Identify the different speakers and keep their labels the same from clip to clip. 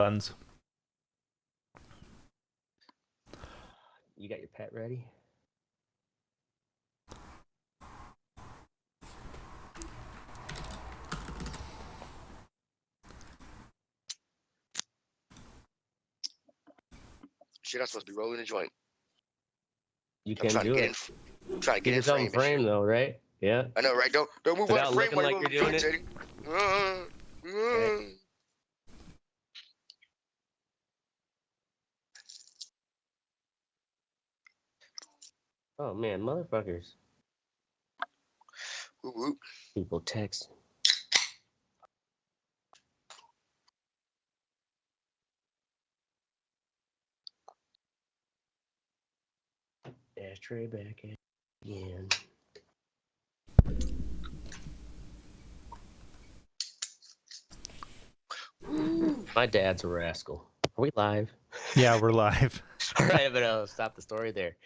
Speaker 1: buns.
Speaker 2: You got your pet ready?
Speaker 3: Shit, I'm supposed to be rolling a joint.
Speaker 2: You can do it.
Speaker 3: I'm trying to get in
Speaker 2: frame. Frame though, right? Yeah.
Speaker 3: I know, right? Don't move
Speaker 2: Without
Speaker 3: on the frame
Speaker 2: looking
Speaker 3: while
Speaker 2: like
Speaker 3: you're
Speaker 2: you're
Speaker 3: doing
Speaker 2: doing
Speaker 3: it.
Speaker 2: Right. Oh man, motherfuckers.
Speaker 3: Woo-woo.
Speaker 2: People text. Ashtray back again. My dad's a rascal. Are we live?
Speaker 1: Yeah, we're live.
Speaker 2: All right, but I'll stop the story there.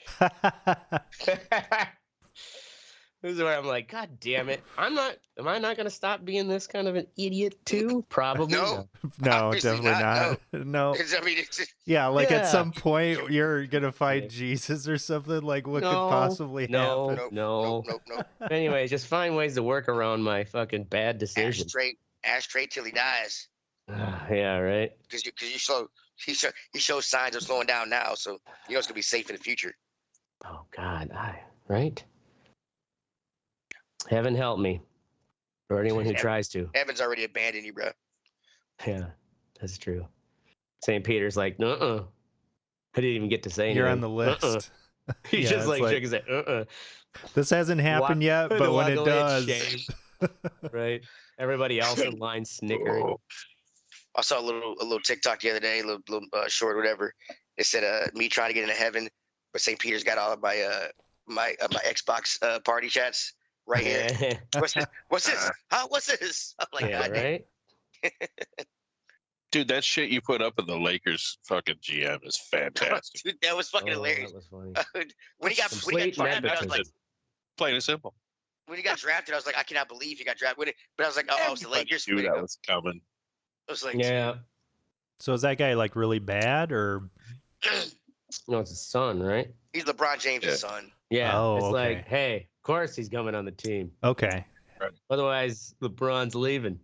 Speaker 2: This is where I'm like, God damn it. Am I not going to stop being this kind of an idiot too? Probably
Speaker 3: No.
Speaker 1: No,
Speaker 3: Obviously
Speaker 1: definitely not. No.
Speaker 3: I mean, it's just,
Speaker 1: Yeah, like at
Speaker 2: Yeah.
Speaker 1: some point you're gonna find
Speaker 2: Yeah.
Speaker 1: Jesus or something. Like what could
Speaker 2: No,
Speaker 1: possibly happen?
Speaker 2: No.
Speaker 3: nope.
Speaker 2: Anyway, just find ways to work around my fucking bad decisions.
Speaker 3: Ashtray till he dies.
Speaker 2: Yeah, right.
Speaker 3: Because he shows signs of slowing down now, so you know it's gonna be safe in the future.
Speaker 2: Oh God, right? Heaven help me, or anyone who tries to.
Speaker 3: Evan's already abandoned you, bro.
Speaker 2: Yeah, that's true. St. Peter's like, I didn't even get to say anything.
Speaker 1: You're on the list.
Speaker 2: He
Speaker 1: Yeah,
Speaker 2: just
Speaker 1: it's
Speaker 2: shook his head.
Speaker 1: This hasn't happened yet, but when it does,
Speaker 2: right? Everybody else in line snickering.
Speaker 3: I saw a little TikTok the other day, a little short, whatever. It said, me trying to get into heaven, but St. Peter's got all of my my Xbox party chats right here. What's this? Huh? What's this? I'm like,
Speaker 2: yeah, right?
Speaker 4: Dude, that shit you put up in the Lakers fucking GM is fantastic.
Speaker 3: Dude, that was fucking hilarious.
Speaker 2: That was funny.
Speaker 3: when he got drafted, I was like,
Speaker 4: plain and simple.
Speaker 3: when he got drafted, I was like, I cannot believe he got drafted. But I was like, oh, it's the Lakers.
Speaker 4: Dude, that was coming.
Speaker 3: I was like,
Speaker 2: Yeah.
Speaker 1: So is that guy like really bad or?
Speaker 2: No, it's his son, right?
Speaker 3: He's LeBron James' son.
Speaker 2: Yeah.
Speaker 1: Oh,
Speaker 2: it's
Speaker 1: okay.
Speaker 2: like, hey, of course he's coming on the team.
Speaker 1: Okay.
Speaker 4: Right.
Speaker 2: Otherwise, LeBron's leaving.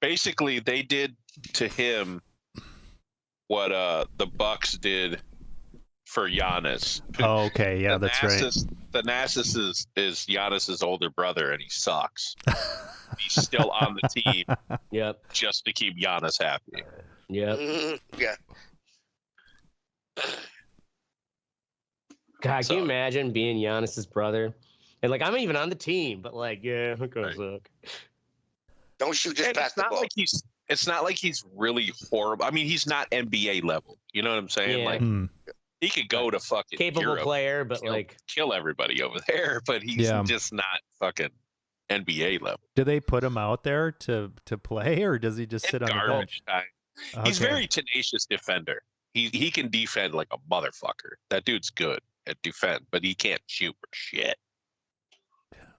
Speaker 4: Basically, they did to him what the Bucks did for Giannis.
Speaker 1: Oh, okay. Yeah, that's right.
Speaker 4: The Nasus is Giannis's older brother, and he sucks. He's still on the team.
Speaker 2: Yep.
Speaker 4: Just to keep Giannis happy.
Speaker 2: Yep.
Speaker 3: Yeah.
Speaker 2: God, can you imagine being Giannis's brother? And like, I'm even on the team, but like, yeah, it goes suck.
Speaker 3: Don't shoot just past the ball.
Speaker 4: It's not like he's really horrible. I mean, he's not NBA level. You know what I'm saying?
Speaker 2: Yeah.
Speaker 4: Like, he could go to fucking
Speaker 2: capable
Speaker 4: Europe,
Speaker 2: player, but
Speaker 4: kill everybody over there. But he's just not fucking NBA level.
Speaker 1: Do they put him out there to play, or does he just sit on the bench?
Speaker 4: Time. He's very tenacious defender. He can defend like a motherfucker. That dude's good at defend, but he can't shoot for shit.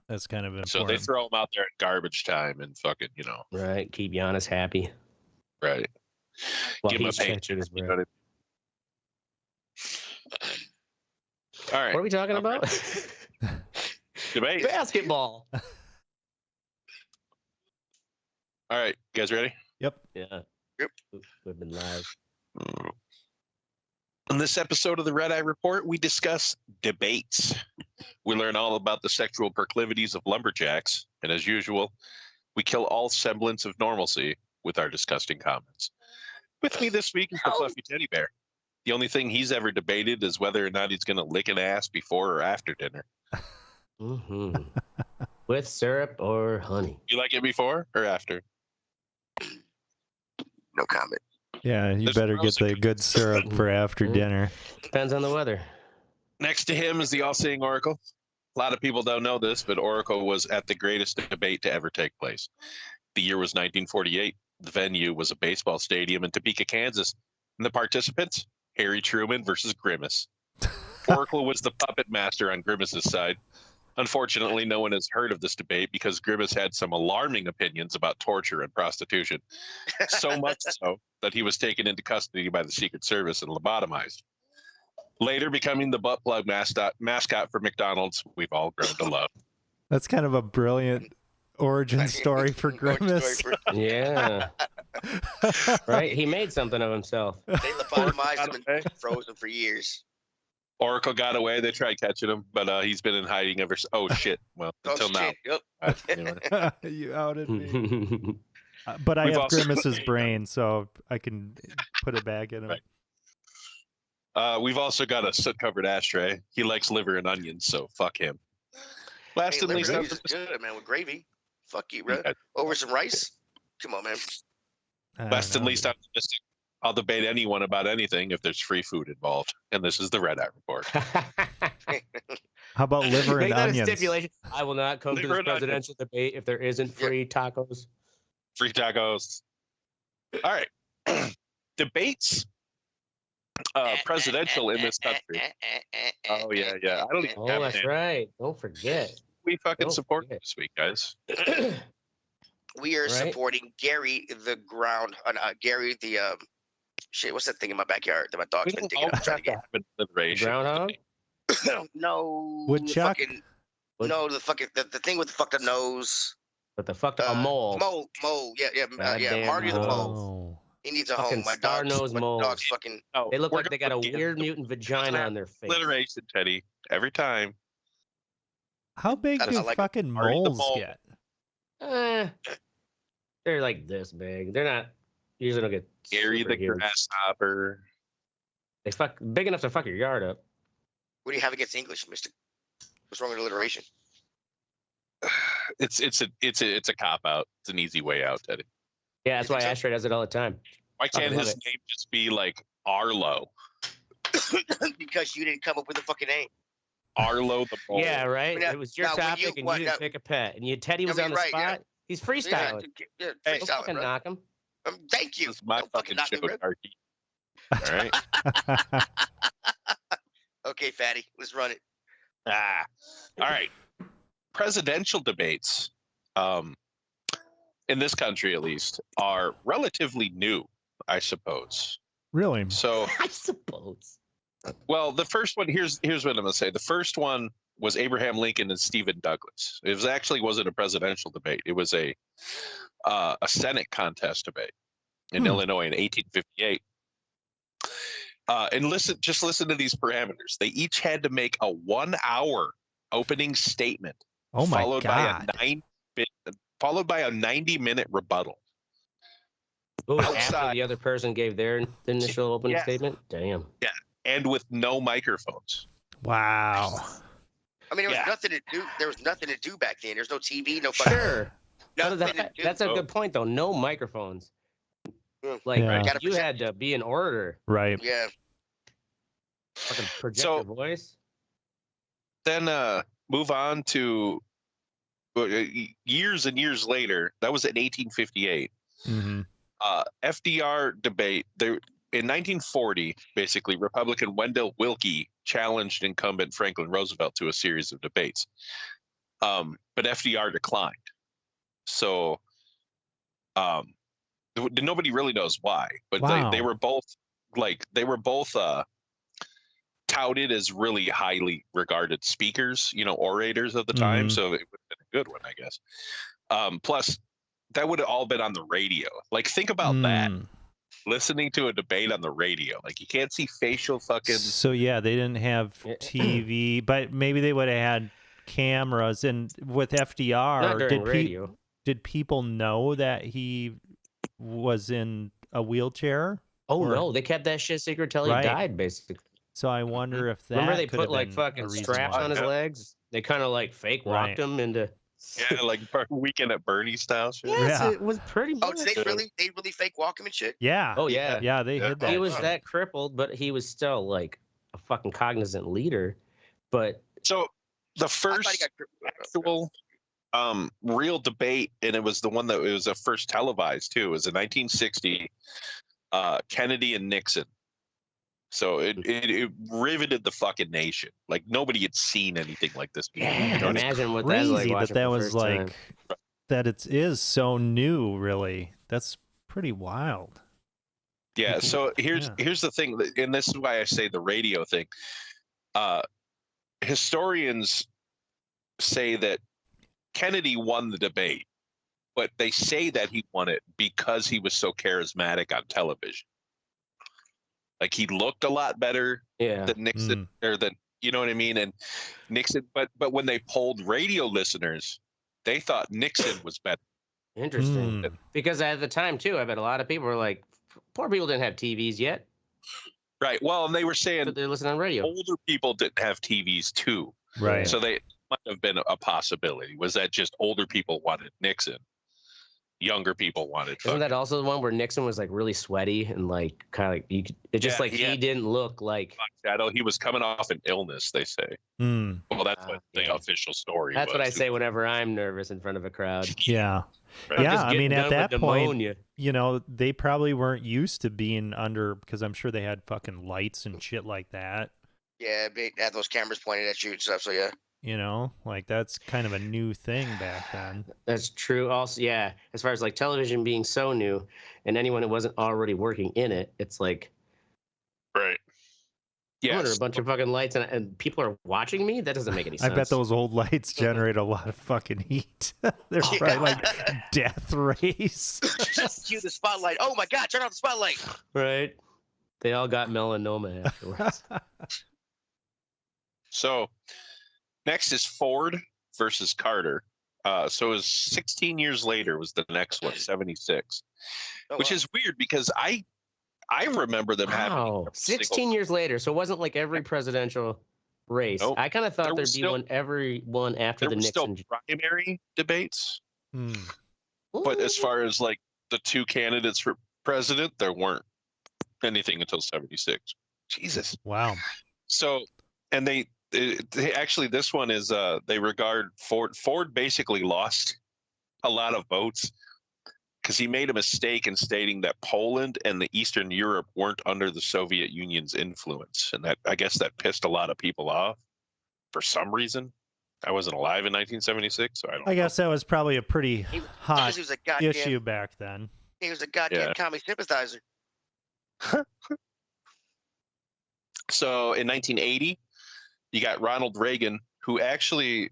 Speaker 1: That's kind of important.
Speaker 4: So they throw him out there at garbage time and fucking,
Speaker 2: right, keep Giannis happy.
Speaker 4: Right.
Speaker 2: Well,
Speaker 4: give him a
Speaker 2: he's catching his breath.
Speaker 4: All right.
Speaker 2: What are we talking about?
Speaker 4: Debate.
Speaker 2: Basketball.
Speaker 4: All right, you guys ready?
Speaker 1: Yep.
Speaker 2: Yeah.
Speaker 3: Yep.
Speaker 2: We've been live.
Speaker 4: In this episode of the Red Eye Report, we discuss debates. We learn all about the sexual proclivities of lumberjacks, and as usual, we kill all semblance of normalcy with our disgusting comments. With me this week is the fluffy teddy bear. The only thing he's ever debated is whether or not he's going to lick an ass before or after dinner.
Speaker 2: Mm-hmm. With syrup or honey.
Speaker 4: You like it before or after?
Speaker 3: No comment.
Speaker 1: Yeah, you better get the good syrup for after dinner.
Speaker 2: Depends on the weather.
Speaker 4: Next to him is the all-seeing Oracle. A lot of people don't know this, but Oracle was at the greatest debate to ever take place. The year was 1948. The venue was a baseball stadium in Topeka, Kansas. And the participants, Harry Truman versus Grimace. Oracle was the puppet master on Grimace's side. Unfortunately, no one has heard of this debate because Grimace had some alarming opinions about torture and prostitution. So much so that he was taken into custody by the Secret Service and lobotomized. Later becoming the butt plug mascot for McDonald's, we've all grown to love.
Speaker 1: That's kind of a brilliant origin story for Grimace.
Speaker 2: Yeah. Right? He made something of himself.
Speaker 3: They lobotomized him and froze him for years.
Speaker 4: Oracle got away. They tried catching him, but he's been in hiding ever. Oh shit! Well, until now.
Speaker 3: Yep.
Speaker 4: Anyway.
Speaker 1: You outed me. But I have Grimace's brain, so I can put it back in him.
Speaker 4: Right. We've also got a soot-covered ashtray. He likes liver and onions, so fuck him. Last and least,
Speaker 3: good, man, with gravy. Fuck you, bro. Yeah. Over some rice. Come on, man.
Speaker 4: Last and least optimistic. I'll debate anyone about anything if there's free food involved. And this is the Red Eye Report.
Speaker 1: How about liver and onions?
Speaker 2: That a stipulation. I will not come to this presidential debate if there isn't free tacos.
Speaker 4: Free tacos. All right. Debates. Presidential in this country. Oh, yeah. I don't even have
Speaker 2: that's right. Don't forget.
Speaker 4: We fucking support this week, guys.
Speaker 3: We are supporting Gary the ground. Gary the shit. What's that thing in my backyard that my dog's been digging up trying to get?
Speaker 2: Groundhog?
Speaker 3: No.
Speaker 1: Woodchuck?
Speaker 3: No, the thing with the fucked up nose.
Speaker 2: But the fucked up mole.
Speaker 3: Mole. Yeah. Marty the mole. He needs a home. My dog's fucking.
Speaker 2: Oh, they look like they got a weird mutant vagina on their face.
Speaker 4: Alliteration, Teddy. Every time.
Speaker 1: How big do fucking moles get?
Speaker 2: They're like this big. They're not. Usually don't get.
Speaker 4: Gary the grasshopper.
Speaker 2: They fuck big enough to fuck your yard up.
Speaker 3: What do you have against English, Mister? What's wrong with alliteration?
Speaker 4: It's a cop out. It's an easy way out, Teddy.
Speaker 2: Yeah, that's why Ashtray does it all the time.
Speaker 4: Why can't his name just be like Arlo?
Speaker 3: Because you didn't come up with a fucking name.
Speaker 4: Arlo the Bull.
Speaker 2: Yeah, right. It was your topic, and you didn't pick a pet, and Teddy was on the spot. Yeah. He's freestyling.
Speaker 3: Yeah,
Speaker 2: don't fucking knock him.
Speaker 3: Thank you.
Speaker 4: This is my fucking show, Darky. All right.
Speaker 3: Okay, fatty. Let's run it.
Speaker 4: All right. Presidential debates, in this country at least, are relatively new, I suppose.
Speaker 1: Really?
Speaker 4: So
Speaker 2: I suppose.
Speaker 4: Well, the first one, here's what I'm gonna say. The first one was Abraham Lincoln and Stephen Douglas. It wasn't a presidential debate. It was a Senate contest debate in Illinois in 1858. And listen to these parameters. They each had to make a 1-hour opening statement,
Speaker 1: oh my
Speaker 4: followed
Speaker 1: God,
Speaker 4: followed by a 90-minute rebuttal.
Speaker 2: Oh, after the other person gave their initial opening statement? Damn.
Speaker 4: Yeah, and with no microphones.
Speaker 1: Wow.
Speaker 3: I mean, there was nothing to do. There was nothing to do back then. There's no TV, no fucking.
Speaker 2: Sure. That's a good point, though. No microphones. Like you had to be an orator,
Speaker 1: right?
Speaker 3: Yeah.
Speaker 2: Fucking project your voice.
Speaker 4: Then move on to years and years later. That was in 1858.
Speaker 1: Mm-hmm.
Speaker 4: FDR debate. In 1940, basically, Republican Wendell Willkie challenged incumbent Franklin Roosevelt to a series of debates, but FDR declined. So nobody really knows why, but they were both touted as really highly regarded speakers, orators of the time. So it would have been a good one, I guess. Plus, that would have all been on the radio. Like, think about that. Listening to a debate on the radio, like you can't see facial fucking.
Speaker 1: So yeah, they didn't have TV, but maybe they would have had cameras. And with FDR, did people know that he was in a wheelchair?
Speaker 2: Oh no, they kept that shit secret till he died, basically.
Speaker 1: So I wonder if that.
Speaker 2: Remember they put like fucking straps on his legs. They kind of like fake walked him into.
Speaker 4: Yeah, like Weekend at Bernie's style shit.
Speaker 2: Yes, it was pretty much.
Speaker 3: Oh, did they really fake walk him and shit?
Speaker 1: Yeah.
Speaker 2: Oh yeah.
Speaker 1: Yeah, they hid that.
Speaker 2: He was that crippled, but he was still like a fucking cognizant leader. But
Speaker 4: so the first actual real debate, and it was the one that was first televised too, was in 1960. Kennedy and Nixon. So it riveted the fucking nation. Like nobody had seen anything like this before.
Speaker 2: Yeah,
Speaker 4: You know what I mean?
Speaker 2: imagine what that's like
Speaker 1: Crazy
Speaker 2: watching
Speaker 1: that
Speaker 2: for the
Speaker 1: was
Speaker 2: first
Speaker 1: like
Speaker 2: time.
Speaker 1: that. It is so new, really. That's pretty wild.
Speaker 4: Yeah. So here's
Speaker 1: Yeah.
Speaker 4: the thing, and this is why I say the radio thing. Historians say that Kennedy won the debate, but they say that he won it because he was so charismatic on television. Like he looked a lot better than Nixon, or than, you know what I mean? And Nixon, but when they polled radio listeners, they thought Nixon was better.
Speaker 2: Interesting. Because at the time too, I bet a lot of people were like, poor people didn't have TVs yet.
Speaker 4: Right. Well, and they were saying
Speaker 2: but they're listening on radio.
Speaker 4: Older people didn't have TVs too.
Speaker 1: Right.
Speaker 4: So they might have been a possibility. Was that just older people wanted Nixon? Younger people wanted.
Speaker 2: Isn't that also the one where Nixon was like really sweaty and like kind of like you could, it just like he didn't look like
Speaker 4: shadow. He was coming off an illness, they say. Well, that's what the official story.
Speaker 2: That's what I say whenever I'm nervous in front of a crowd.
Speaker 1: Yeah.
Speaker 4: Right.
Speaker 1: Yeah, I mean, at that point,
Speaker 2: pneumonia.
Speaker 1: you know, they probably weren't used to being under, because I'm sure they had fucking lights and shit like that.
Speaker 3: Yeah, they had those cameras pointed at you and stuff. So yeah.
Speaker 1: You know, like that's kind of a new thing back then.
Speaker 2: That's true. Also, yeah, as far as like television being so new, and anyone who wasn't already working in it, it's like,
Speaker 4: right. Yeah,
Speaker 2: a bunch of fucking lights and people are watching me. That doesn't make any sense.
Speaker 1: I bet those old lights generate a lot of fucking heat. They're probably like death rays.
Speaker 3: Just cue the spotlight. Oh my God! Turn off the spotlight.
Speaker 2: Right. They all got melanoma afterwards.
Speaker 4: So. Next is Ford versus Carter. So it was 16 years later was the next one, 76, which is weird because I remember them having
Speaker 2: 16 years later. So it wasn't like every presidential race.
Speaker 4: Nope.
Speaker 2: I kind of thought there'd be every one after the Nixon.
Speaker 4: Still primary debates. But as far as like the two candidates for president, there weren't anything until 76. Jesus.
Speaker 1: Wow.
Speaker 4: So, and they actually, this one is they regard Ford basically lost a lot of votes because he made a mistake in stating that Poland and the Eastern Europe weren't under the Soviet Union's influence, and that I guess that pissed a lot of people off for some reason. I wasn't alive in 1976, so I don't know.
Speaker 1: Guess that was probably a pretty hot
Speaker 3: he was a goddamn,
Speaker 1: issue back then.
Speaker 3: He was a goddamn commie sympathizer.
Speaker 4: So in 1980. You got Ronald Reagan, who actually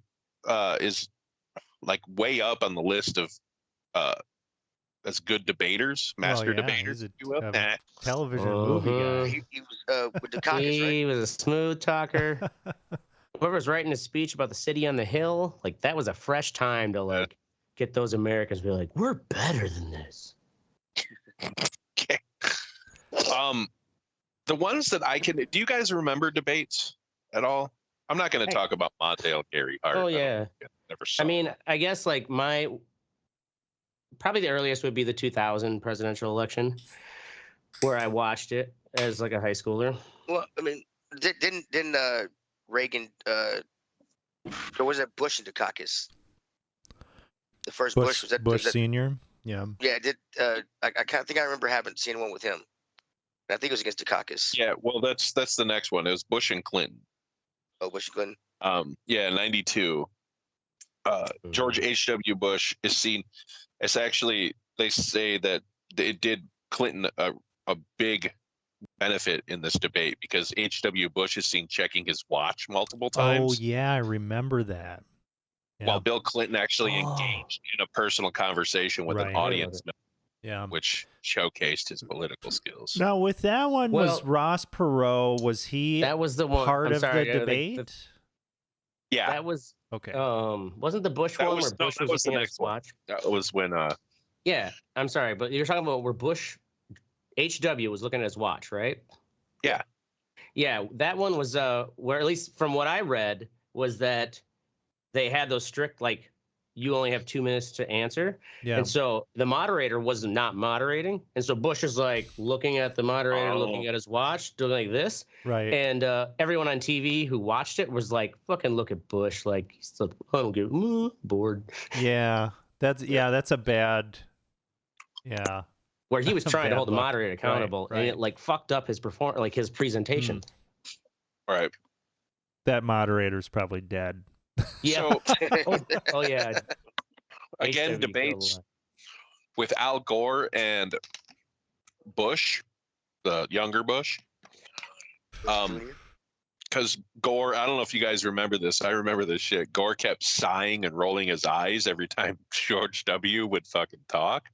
Speaker 4: is like way up on the list of as good debaters, master debaters.
Speaker 1: He's a television movie guy.
Speaker 3: He was with the caucus,
Speaker 2: He
Speaker 3: right?
Speaker 2: was a smooth talker. Whoever was writing a speech about the city on the hill, like that was a fresh time to like get those Americans to be like, we're better than this.
Speaker 4: Okay. The ones that I can. Do you guys remember debates at all? I'm not going to talk about Mondale, Gary Hart.
Speaker 2: Oh yeah.
Speaker 4: Never saw.
Speaker 2: I mean, I guess like probably the earliest would be the 2000 presidential election, where I watched it as like a high schooler.
Speaker 3: Well, I mean, didn't Reagan? Or was it Bush in the caucus? The first Bush was that
Speaker 1: Bush Senior? Yeah.
Speaker 3: Yeah. I kind of think I remember seeing one with him. I think it was against the caucus.
Speaker 4: Yeah. Well, that's the next one. It was Bush and Clinton.
Speaker 3: Oh, Bush and Clinton.
Speaker 4: Yeah, 92. George H.W. Bush is seen. It's actually, they say that it did Clinton a big benefit in this debate because H.W. Bush is seen checking his watch multiple times.
Speaker 1: Oh yeah, I remember that. Yeah.
Speaker 4: While Bill Clinton actually engaged in a personal conversation with an audience member.
Speaker 1: Yeah,
Speaker 4: which showcased his political skills.
Speaker 1: Now, with that one, was Ross Perot? Was he?
Speaker 2: That was the one
Speaker 1: part of the debate.
Speaker 4: Yeah,
Speaker 2: that was
Speaker 1: okay.
Speaker 2: Wasn't the Bush one where Bush was looking at his watch?
Speaker 4: That was when.
Speaker 2: Yeah, I'm sorry, but you're talking about where Bush, HW was looking at his watch, right?
Speaker 4: Yeah.
Speaker 2: Yeah, that one was where, at least from what I read, was that they had those strict like, you only have 2 minutes to answer. Yeah. And so the moderator was not moderating. And so Bush is like looking at the moderator, looking at his watch, doing like this.
Speaker 1: Right.
Speaker 2: And everyone on TV who watched it was like, fucking look at Bush. Like, he's so, I don't get bored.
Speaker 1: Yeah. That's a bad. Yeah.
Speaker 2: where he was trying to hold the moderator accountable,
Speaker 1: right.
Speaker 2: and it like fucked up his his presentation.
Speaker 4: Right.
Speaker 1: That moderator's probably dead.
Speaker 2: Yeah.
Speaker 4: So,
Speaker 2: oh yeah.
Speaker 4: Again, debates with Al Gore and Bush, the younger Bush. Because Gore, I don't know if you guys remember this. I remember this shit. Gore kept sighing and rolling his eyes every time George W. would fucking talk.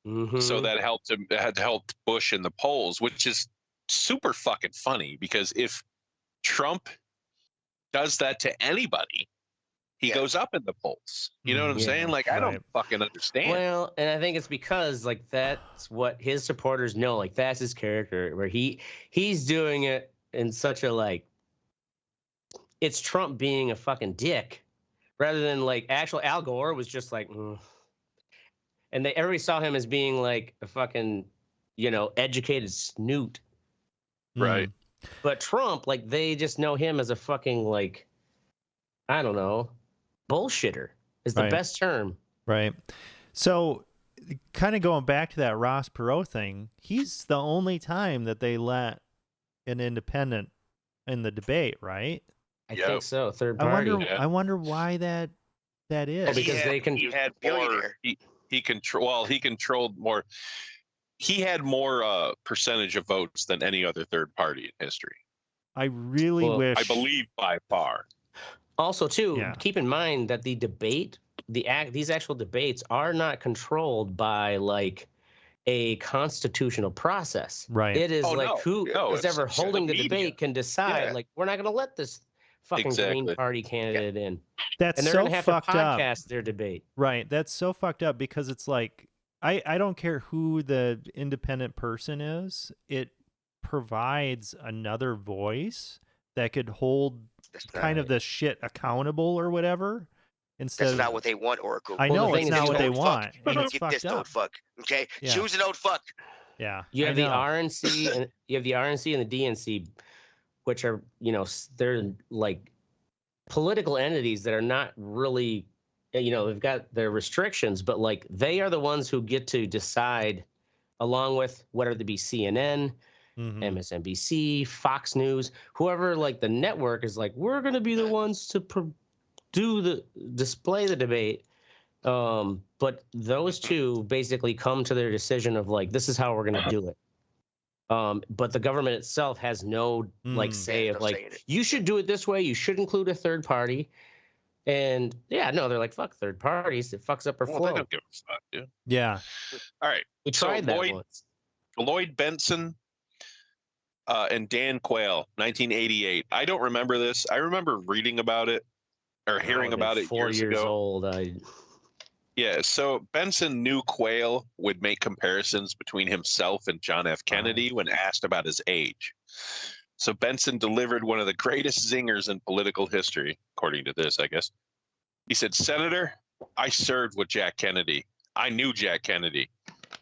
Speaker 2: Mm-hmm.
Speaker 4: So that helped him. Had helped Bush in the polls, which is super fucking funny. Because if Trump does that to anybody, he goes up in the polls. You know what I'm saying? Like, I don't fucking understand.
Speaker 2: Well, and I think it's because like that's what his supporters know. Like that's his character, where he's doing it in such a like, it's Trump being a fucking dick, rather than like actual Al Gore was just like, and everybody saw him as being like a fucking, educated snoot.
Speaker 4: Right.
Speaker 2: But Trump, like they just know him as a fucking like, I don't know, bullshitter is the best term.
Speaker 1: Right. So kind of going back to that Ross Perot thing, he's the only time that they let an independent in the debate, right?
Speaker 2: I think so. Third party.
Speaker 1: I wonder why that is.
Speaker 2: Oh, because
Speaker 4: he had more. He controlled more. He had more percentage of votes than any other third party in history.
Speaker 1: I really wish.
Speaker 4: I believe by far.
Speaker 2: Also, too, keep in mind that the debate, these actual debates are not controlled by like a constitutional process.
Speaker 1: Right.
Speaker 2: It is who is ever holding the debate can decide. Like, we're not going to let this fucking Green Party candidate in.
Speaker 1: That's
Speaker 2: and they're
Speaker 1: so
Speaker 2: going to have
Speaker 1: fucked
Speaker 2: to podcast
Speaker 1: up.
Speaker 2: their debate.
Speaker 1: Right. That's so fucked up because it's like I don't care who the independent person is. It provides another voice that could hold kind of the shit accountable or whatever.
Speaker 3: That's not what they want, Oracle.
Speaker 1: I know it's not what they want.
Speaker 3: You don't get this old fuck. Okay, choose an old fuck.
Speaker 1: Yeah,
Speaker 2: you have the RNC and you have the RNC and the DNC, which are they're like political entities that are not really, they've got their restrictions, but like they are the ones who get to decide, along with whether it be CNN. MSNBC, Fox News, whoever, like the network is like, we're going to be the ones to display the debate. But those two basically come to their decision of like, this is how we're going to do it. But the government itself has no like say of like, you should do it this way. You should include a third party. And they're like, fuck third parties. It fucks up our flow.
Speaker 4: They don't give a fuck, dude.
Speaker 1: Yeah.
Speaker 4: All right.
Speaker 2: We tried that once.
Speaker 4: Lloyd Benson and Dan Quayle, 1988. I don't remember this. I remember reading about it or hearing about it
Speaker 2: 4 years
Speaker 4: ago.
Speaker 2: Old.
Speaker 4: Yeah, so Benson knew Quayle would make comparisons between himself and John F. Kennedy when asked about his age. So Benson delivered one of the greatest zingers in political history, according to this, I guess. He said, "Senator, I served with Jack Kennedy. I knew Jack Kennedy.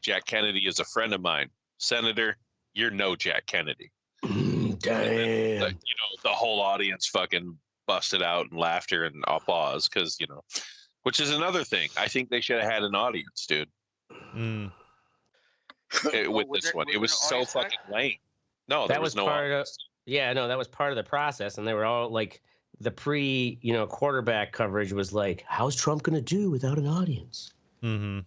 Speaker 4: Jack Kennedy is a friend of mine. Senator, you're no Jack Kennedy."
Speaker 2: Damn.
Speaker 4: Then, the whole audience fucking busted out in laughter and applause because, which is another thing. I think they should have had an audience, dude. With this one. It was so fucking lame. No, there was no audience.
Speaker 2: That was part of the process. And they were all like, the quarterback coverage was like, how's Trump going to do without an audience?
Speaker 1: Mm-hmm.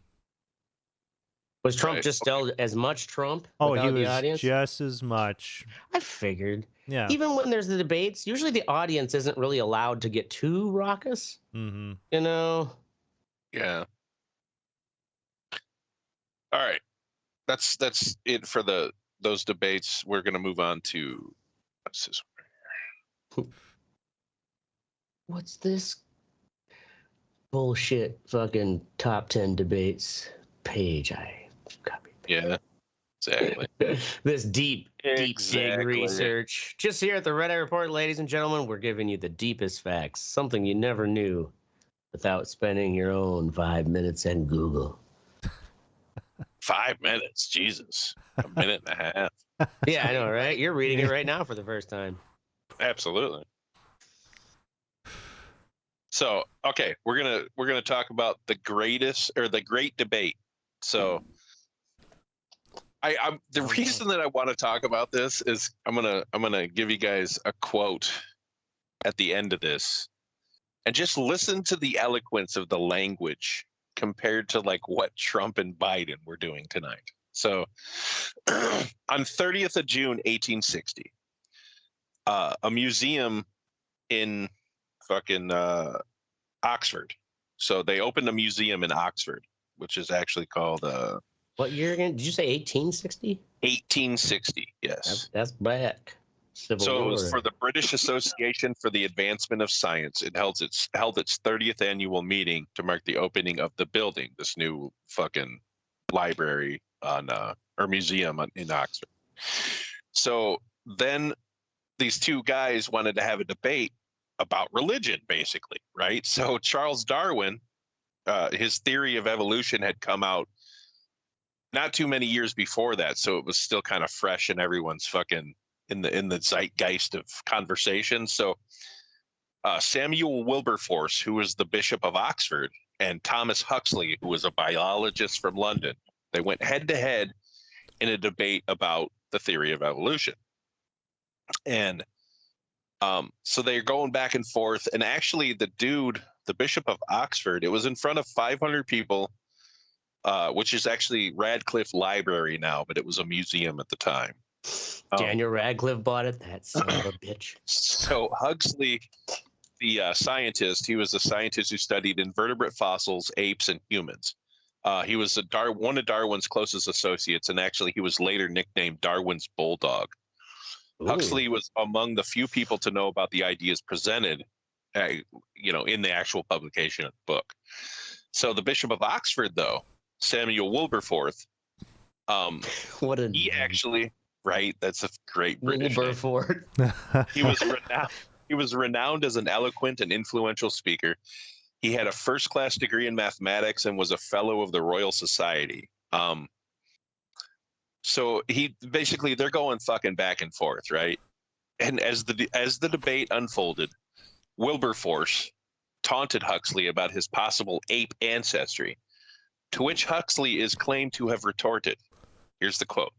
Speaker 2: Was Trump just still as much Trump?
Speaker 1: Oh, he was
Speaker 2: the audience?
Speaker 1: just as much.
Speaker 2: I figured.
Speaker 1: Yeah.
Speaker 2: Even when there's the debates, usually the audience isn't really allowed to get too raucous.
Speaker 1: Mm-hmm.
Speaker 4: Yeah. All right. That's it for those debates. We're gonna move on to what's this one right here?
Speaker 2: What's this bullshit fucking top 10 debates page I copied?
Speaker 4: Yeah, exactly.
Speaker 2: This deep dig research. Just here at the Red Eye Report, ladies and gentlemen, we're giving you the deepest facts, something you never knew without spending your own 5 minutes in Google.
Speaker 4: 5 minutes, Jesus. A minute and a half.
Speaker 2: Yeah, I know, right? You're reading it right now for the first time.
Speaker 4: Absolutely. So, okay, we're gonna talk about the great debate. So, I'm the reason that I want to talk about this is I'm gonna give you guys a quote at the end of this, and just listen to the eloquence of the language compared to like what Trump and Biden were doing tonight. So, on 30th of June, 1860, a museum in fucking Oxford. So they opened a museum in Oxford, which is actually called
Speaker 2: what year again? Did you say 1860?
Speaker 4: 1860, yes.
Speaker 2: That's back. Civil War.
Speaker 4: It was for the British Association for the Advancement of Science. It held its 30th annual meeting to mark the opening of the building, this new fucking library or museum in Oxford. So then these two guys wanted to have a debate about religion, basically, right? So Charles Darwin, his theory of evolution had come out not too many years before that, so it was still kind of fresh in everyone's fucking in the zeitgeist of conversation. So Samuel Wilberforce, who was the Bishop of Oxford, and Thomas Huxley, who was a biologist from London, they went head to head in a debate about the theory of evolution. And so they're going back and forth. And actually, the Bishop of Oxford, it was in front of 500 people, which is actually Radcliffe Library now, but it was a museum at the time.
Speaker 2: Daniel Radcliffe bought it. That son of a bitch.
Speaker 4: So Huxley, the scientist, he was a scientist who studied invertebrate fossils, apes, and humans. He was one of Darwin's closest associates, and actually he was later nicknamed Darwin's Bulldog. Ooh. Huxley was among the few people to know about the ideas presented, in the actual publication of the book. So the Bishop of Oxford, though, Samuel Wilberforce, actually, right? That's a great British
Speaker 2: Wilberforce.
Speaker 4: He was renowned as an eloquent and influential speaker. He had a first-class degree in mathematics and was a fellow of the Royal Society. So they're going fucking back and forth, right? And as the debate unfolded, Wilberforce taunted Huxley about his possible ape ancestry, to which Huxley is claimed to have retorted. Here's the quote.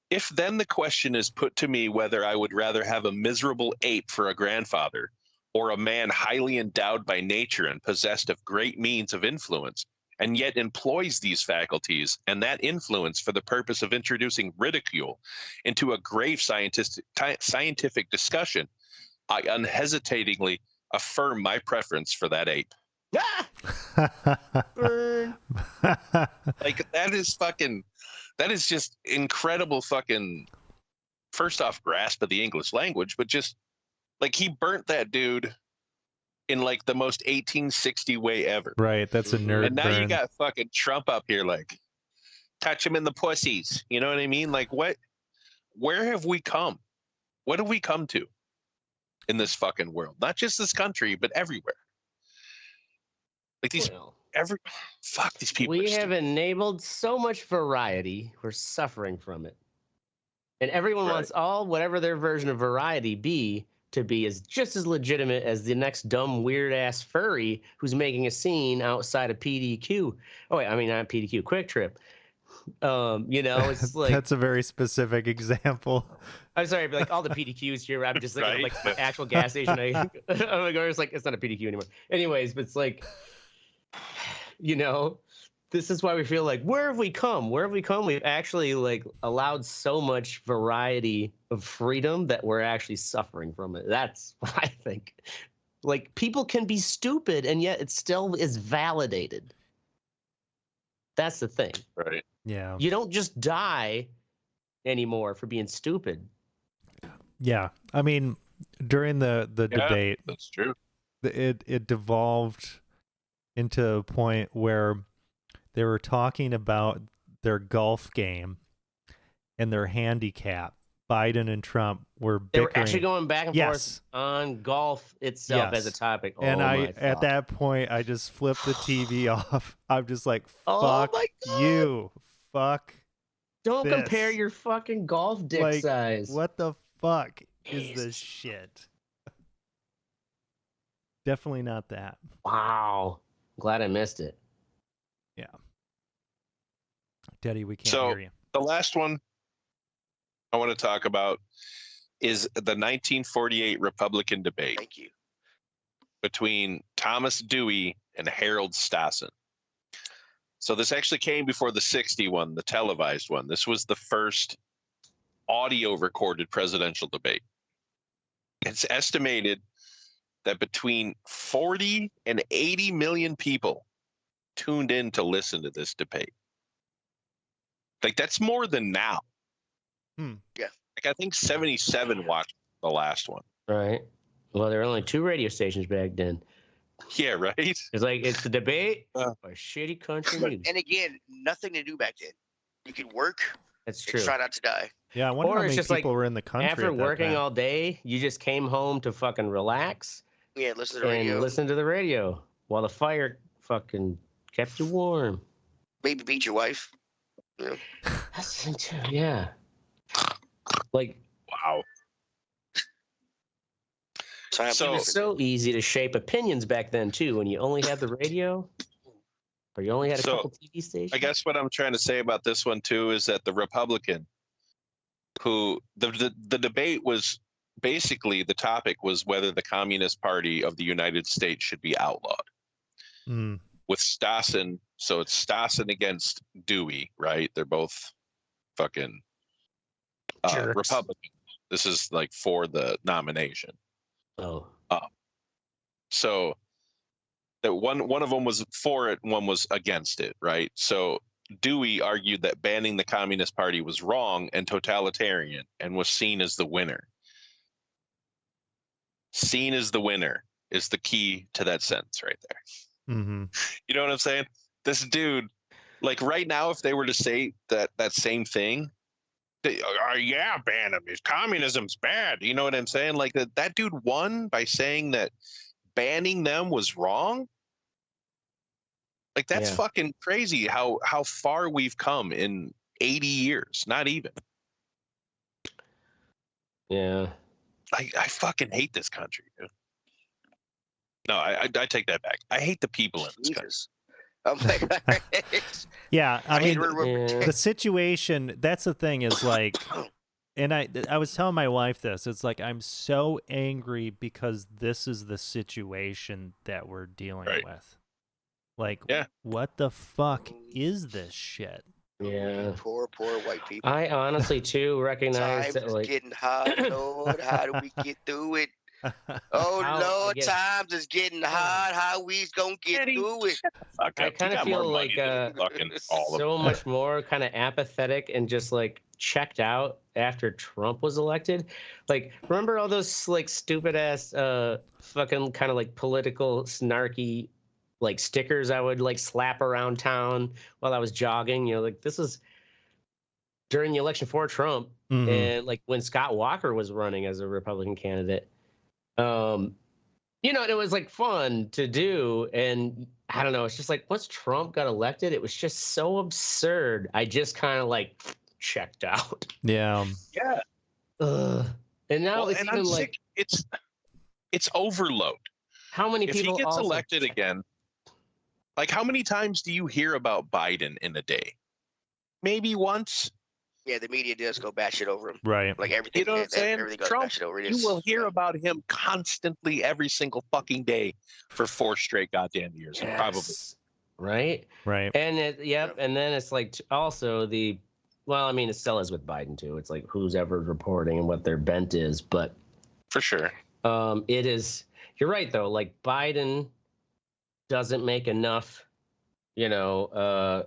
Speaker 4: "If then the question is put to me whether I would rather have a miserable ape for a grandfather, or a man highly endowed by nature and possessed of great means of influence, and yet employs these faculties and that influence for the purpose of introducing ridicule into a grave scientific discussion, I unhesitatingly affirm my preference for that ape."
Speaker 2: Burn.
Speaker 4: Like, that is just incredible fucking, first off, grasp of the English language, but just like, he burnt that dude in like the most 1860 way ever.
Speaker 1: Right, that's a nerd.
Speaker 4: And now you got fucking Trump up here like, touch him in the pussies. You know what I mean? Like, where have we come? What have we come to in this fucking world? Not just this country, but everywhere. Like fuck these people.
Speaker 2: We have enabled so much variety. We're suffering from it. And everyone wants whatever their version of variety to be is just as legitimate as the next dumb, weird-ass furry who's making a scene outside of PDQ. Oh, wait, I mean, not PDQ, Quick Trip. It's like...
Speaker 1: That's a very specific example.
Speaker 2: I'm sorry, but like all the PDQs here, I'm just thinking of like the actual gas station. It's like, it's not a PDQ anymore. Anyways, but it's like, this is why we feel like, where have we come? Where have we come? We've actually like allowed so much variety of freedom that we're actually suffering from it. That's what I think. Like, people can be stupid and yet it still is validated. That's the thing.
Speaker 4: Right.
Speaker 1: Yeah.
Speaker 2: You don't just die anymore for being stupid.
Speaker 1: Yeah. I mean, during the debate,
Speaker 4: that's true.
Speaker 1: It devolved into a point where they were talking about their golf game and their handicap. Biden and Trump were bickering.
Speaker 2: They were actually going back and forth on golf itself as a topic.
Speaker 1: And at that point, I just flipped the TV off. I'm just like, fuck you. Fuck.
Speaker 2: Don't compare your fucking golf dick size.
Speaker 1: What the fuck is this shit? Definitely not that.
Speaker 2: Wow. Glad I missed it.
Speaker 1: Yeah. Daddy, we can't hear you.
Speaker 4: The last one I want to talk about is the 1948 Republican debate.
Speaker 3: Thank you.
Speaker 4: Between Thomas Dewey and Harold Stassen. So this actually came before the 60 one, the televised one. This was the first audio recorded presidential debate. It's estimated that between 40 and 80 million people tuned in to listen to this debate. Like, that's more than now.
Speaker 3: Yeah.
Speaker 4: Like, I think 77 watched the last one.
Speaker 2: Right. Well, there were only 2 radio stations back then.
Speaker 4: Yeah, right?
Speaker 2: It's like, it's the debate or shitty country music.
Speaker 3: And again, nothing to do back then. You could work.
Speaker 2: That's true.
Speaker 3: And try not to die.
Speaker 1: Yeah, I wonder
Speaker 2: Or
Speaker 1: how
Speaker 2: it's
Speaker 1: many
Speaker 2: just
Speaker 1: people
Speaker 2: like,
Speaker 1: were in the country
Speaker 2: after
Speaker 1: at that
Speaker 2: working
Speaker 1: time.
Speaker 2: all day, you just came home to fucking relax
Speaker 3: Yeah, listen to the
Speaker 2: and
Speaker 3: radio.
Speaker 2: listen to the radio while the fire fucking kept you warm.
Speaker 3: Maybe beat your wife. Yeah.
Speaker 2: That's the thing too. Yeah. Like,
Speaker 4: Wow.
Speaker 3: So
Speaker 2: it was so easy to shape opinions back then too, when you only had the radio, or you only had a couple TV stations.
Speaker 4: I guess what I'm trying to say about this one too is that the Republican, who the debate was basically, the topic was whether the Communist Party of the United States should be outlawed. With Stassen, so it's Stassen against Dewey, right? They're both fucking Republican. This is like for the nomination.
Speaker 2: Oh.
Speaker 4: So that one of them was for it, one was against it, right? So Dewey argued that banning the Communist Party was wrong and totalitarian and was seen as the winner. Seen as the winner is the key to that sentence right there.
Speaker 1: Mm-hmm.
Speaker 4: You know what I'm saying? This dude, like right now, if they were to say that same thing, yeah, ban him. Communism's bad. You know what I'm saying? Like that dude won by saying that banning them was wrong. Like that's fucking crazy how far we've come in 80 years. Not even.
Speaker 2: Yeah.
Speaker 4: I fucking hate this country, dude. No, I take that back. I hate the people in this country.
Speaker 3: Oh my God.
Speaker 1: Yeah, I mean, the situation, that's the thing is like, and I was telling my wife this, it's like, I'm so angry because this is the situation that we're dealing with. Like, what the fuck is this shit?
Speaker 2: Yeah.
Speaker 3: Poor white people.
Speaker 2: I honestly, too, recognize that, like,
Speaker 3: getting hot, Lord. How do we get through it? Oh, Lord, times is getting hot. How we gonna get through it?
Speaker 2: I kind of feel like so much more kind of apathetic and just like checked out after Trump was elected. Like, remember all those like stupid ass fucking kind of like political snarky like stickers I would like slap around town while I was jogging? You know, like this is during the election for Trump, and like when Scott Walker was running as a Republican candidate. You know, it was like fun to do, and I don't know, it's just like once Trump got elected, it was just so absurd. I just kind of like checked out.
Speaker 1: Yeah.
Speaker 2: And now it's even like
Speaker 4: it's overload.
Speaker 2: How many people?
Speaker 4: If he gets elected again, like how many times do you hear about Biden in a day? Maybe once.
Speaker 3: Yeah, the media does go batshit over him.
Speaker 1: Right.
Speaker 3: Like everything.
Speaker 4: You know what I'm saying?
Speaker 3: Everything goes
Speaker 4: Trump,
Speaker 3: batshit over him.
Speaker 4: You will hear about him constantly every single fucking day for 4 straight goddamn years.
Speaker 2: Yes.
Speaker 4: Probably.
Speaker 2: Right. And and then it's like also well, I mean, it still is with Biden too. It's like who's ever reporting and what their bent is, but
Speaker 4: for sure.
Speaker 2: It is. You're right though. Like Biden doesn't make enough, you know,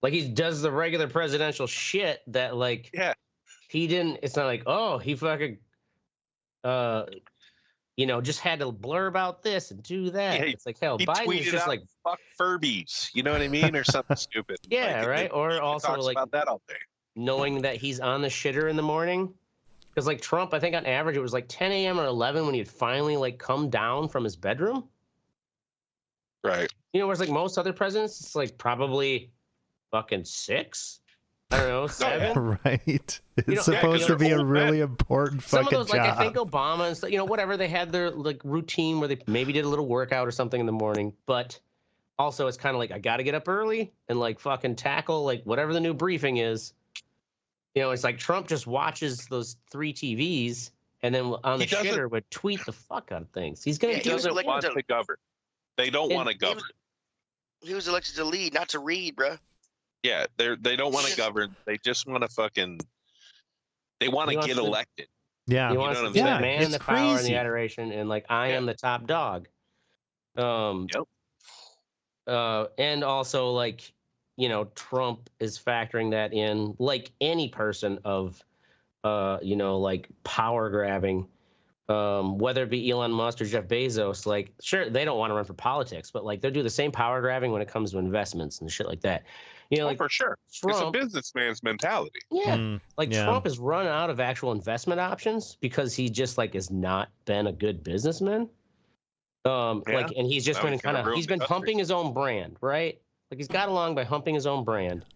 Speaker 2: like he does the regular presidential shit that like he didn't. It's not like, oh, he fucking you know, just had to blurb out this and do that. Yeah, it's like hell, Biden is just like
Speaker 4: fuck Furbies, you know what I mean, or something stupid.
Speaker 2: Yeah,
Speaker 4: like,
Speaker 2: right. Or also
Speaker 4: talks
Speaker 2: like
Speaker 4: about that all day.
Speaker 2: Knowing that he's on the shitter in the morning. Because like Trump, I think on average it was like 10 a.m. or 11 when he'd finally like come down from his bedroom.
Speaker 4: Right.
Speaker 2: You know, whereas like most other presidents, it's like probably fucking 6. I don't know, 7.
Speaker 1: Right. It's supposed to be a really important fucking job.
Speaker 2: Some of those, like I think Obama and stuff, you know, whatever, they had their like routine where they maybe did a little workout or something in the morning, but also it's kind of like I got to get up early and like fucking tackle like whatever the new briefing is You know, it's like Trump just watches those 3 TVs and then on the shitter would tweet the fuck out of things. He's going to do
Speaker 4: it. Want to govern. They don't want to govern.
Speaker 3: He was elected to lead, not to read, bro.
Speaker 4: Yeah, they don't want to govern. They just want to fucking. They want to get elected.
Speaker 1: Yeah,
Speaker 2: he wants to be the man in the power and the adoration, and like I am the top dog.
Speaker 4: Yep.
Speaker 2: And also like, you know, Trump is factoring that in, like any person of, you know, like power grabbing, whether it be Elon Musk or Jeff Bezos. Like, sure, they don't want to run for politics, but like they'll do the same power grabbing when it comes to investments and shit like that. You know, like
Speaker 4: for sure, Trump, it's a businessman's mentality.
Speaker 2: Yeah, Trump has run out of actual investment options because he just like has not been a good businessman. Like, and he's just been he's been humping his own brand, right? Like he's got along by humping his own brand,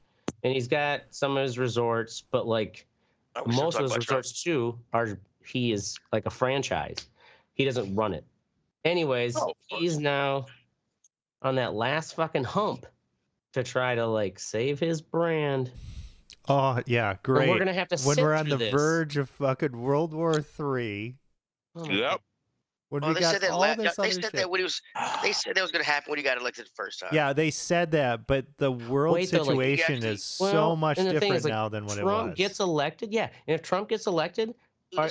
Speaker 2: and he's got some of his resorts, but like most of those resorts too he is like a franchise. He doesn't run it. Anyways, he's now on that last fucking hump to try to like save his brand.
Speaker 1: Oh yeah, great.
Speaker 2: And we're gonna have to
Speaker 1: when
Speaker 2: sit
Speaker 1: we're on the
Speaker 2: this.
Speaker 1: verge of fucking World War III.
Speaker 4: Yep.
Speaker 1: When
Speaker 3: they said that they said that was gonna happen when he got elected the first time.
Speaker 1: Yeah, they said that, but the world situation is so much different now than when it was.
Speaker 2: Trump gets elected, and if Trump gets elected, him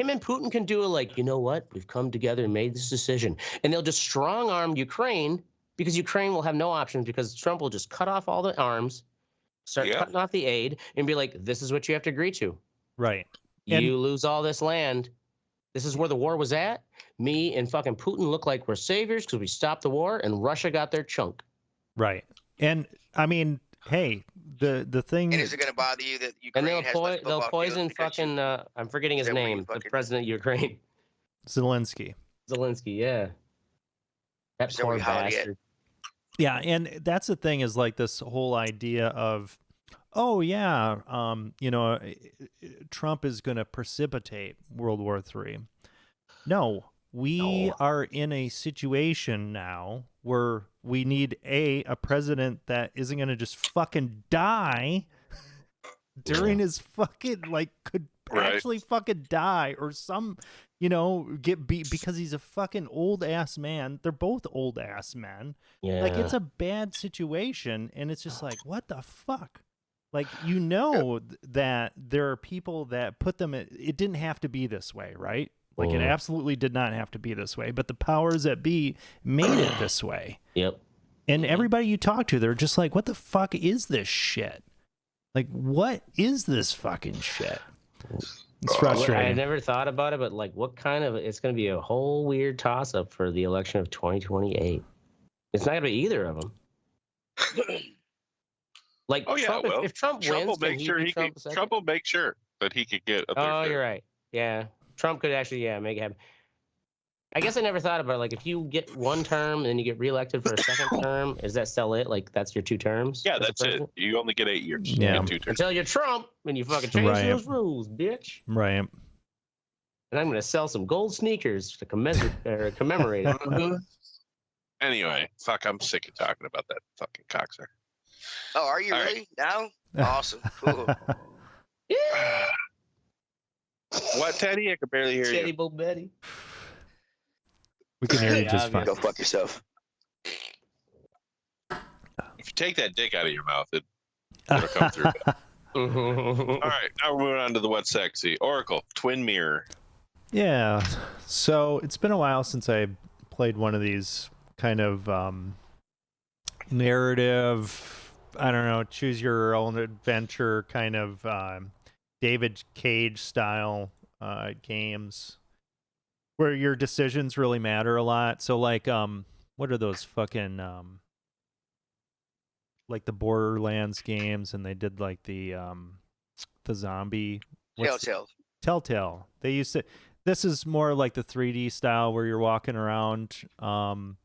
Speaker 2: and Putin can do like, you know what? We've come together and made this decision, and they'll just strong arm Ukraine because Ukraine will have no options because Trump will just cut off all the arms, start cutting off the aid, and be like, this is what you have to agree to.
Speaker 1: Right.
Speaker 2: You lose all this land. This is where the war was at. Me and fucking Putin look like we're saviors because we stopped the war, and Russia got their chunk.
Speaker 1: Right. And I mean, hey, the thing.
Speaker 3: And is it going to bother you that Ukraine
Speaker 2: and they'll poison fucking I'm forgetting his name, the president of Ukraine.
Speaker 1: Zelensky, yeah.
Speaker 2: That poor bastard.
Speaker 1: Yeah, and that's the thing is like this whole idea of, oh yeah, you know, Trump is going to precipitate World War III. No, we are in a situation now where we need a president that isn't going to just fucking die during his fucking, like, could actually fucking die, or some, you know, get beat because he's a fucking old ass man. They're both old ass men.
Speaker 2: Yeah.
Speaker 1: Like, it's a bad situation, and it's just like, what the fuck? Like, you know, that there are people that put them in, it didn't have to be this way, right? Like, it absolutely did not have to be this way, but the powers that be made it this way.
Speaker 2: Yep.
Speaker 1: And everybody you talk to, they're just like, what the fuck is this shit? Like, what is this fucking shit? It's frustrating.
Speaker 2: I never thought about it, but like, what kind of, it's going to be a whole weird toss-up for the election of 2028. It's not going to be either of them. Like, Trump, if Trump wins,
Speaker 4: will make sure Trump will make sure that he could get a third term.
Speaker 2: You're right. Yeah. Trump could actually, make it happen. I guess I never thought about it. Like, if you get one term and then you get reelected for a second term, is that still it? Like, that's your 2 terms?
Speaker 4: Yeah, that's it. You only get 8 years.
Speaker 1: Yeah.
Speaker 4: You get 2 terms.
Speaker 2: Until you're Trump and you fucking change those rules, bitch.
Speaker 1: Right.
Speaker 2: And I'm going to sell some gold sneakers to commemorate it.
Speaker 4: Anyway, fuck, I'm sick of talking about that fucking cocksucker.
Speaker 3: Oh, are you really? Now? Awesome. Cool.
Speaker 2: Yeah.
Speaker 4: What, Teddy? I can barely hear
Speaker 2: Teddy
Speaker 4: you.
Speaker 2: Bo Betty.
Speaker 1: We can hear you just fine.
Speaker 3: Go fuck yourself.
Speaker 4: If you take that dick out of your mouth, it'll come through. All right, now we're moving on to the what's sexy. Oracle, Twin Mirror.
Speaker 1: Yeah. So it's been a while since I played one of these kind of narrative, I don't know, choose your own adventure kind of David Cage style games where your decisions really matter a lot. So like what are those fucking like the Borderlands games, and they did like the zombie Telltale. They used to, this is more like the 3D style where you're walking around. So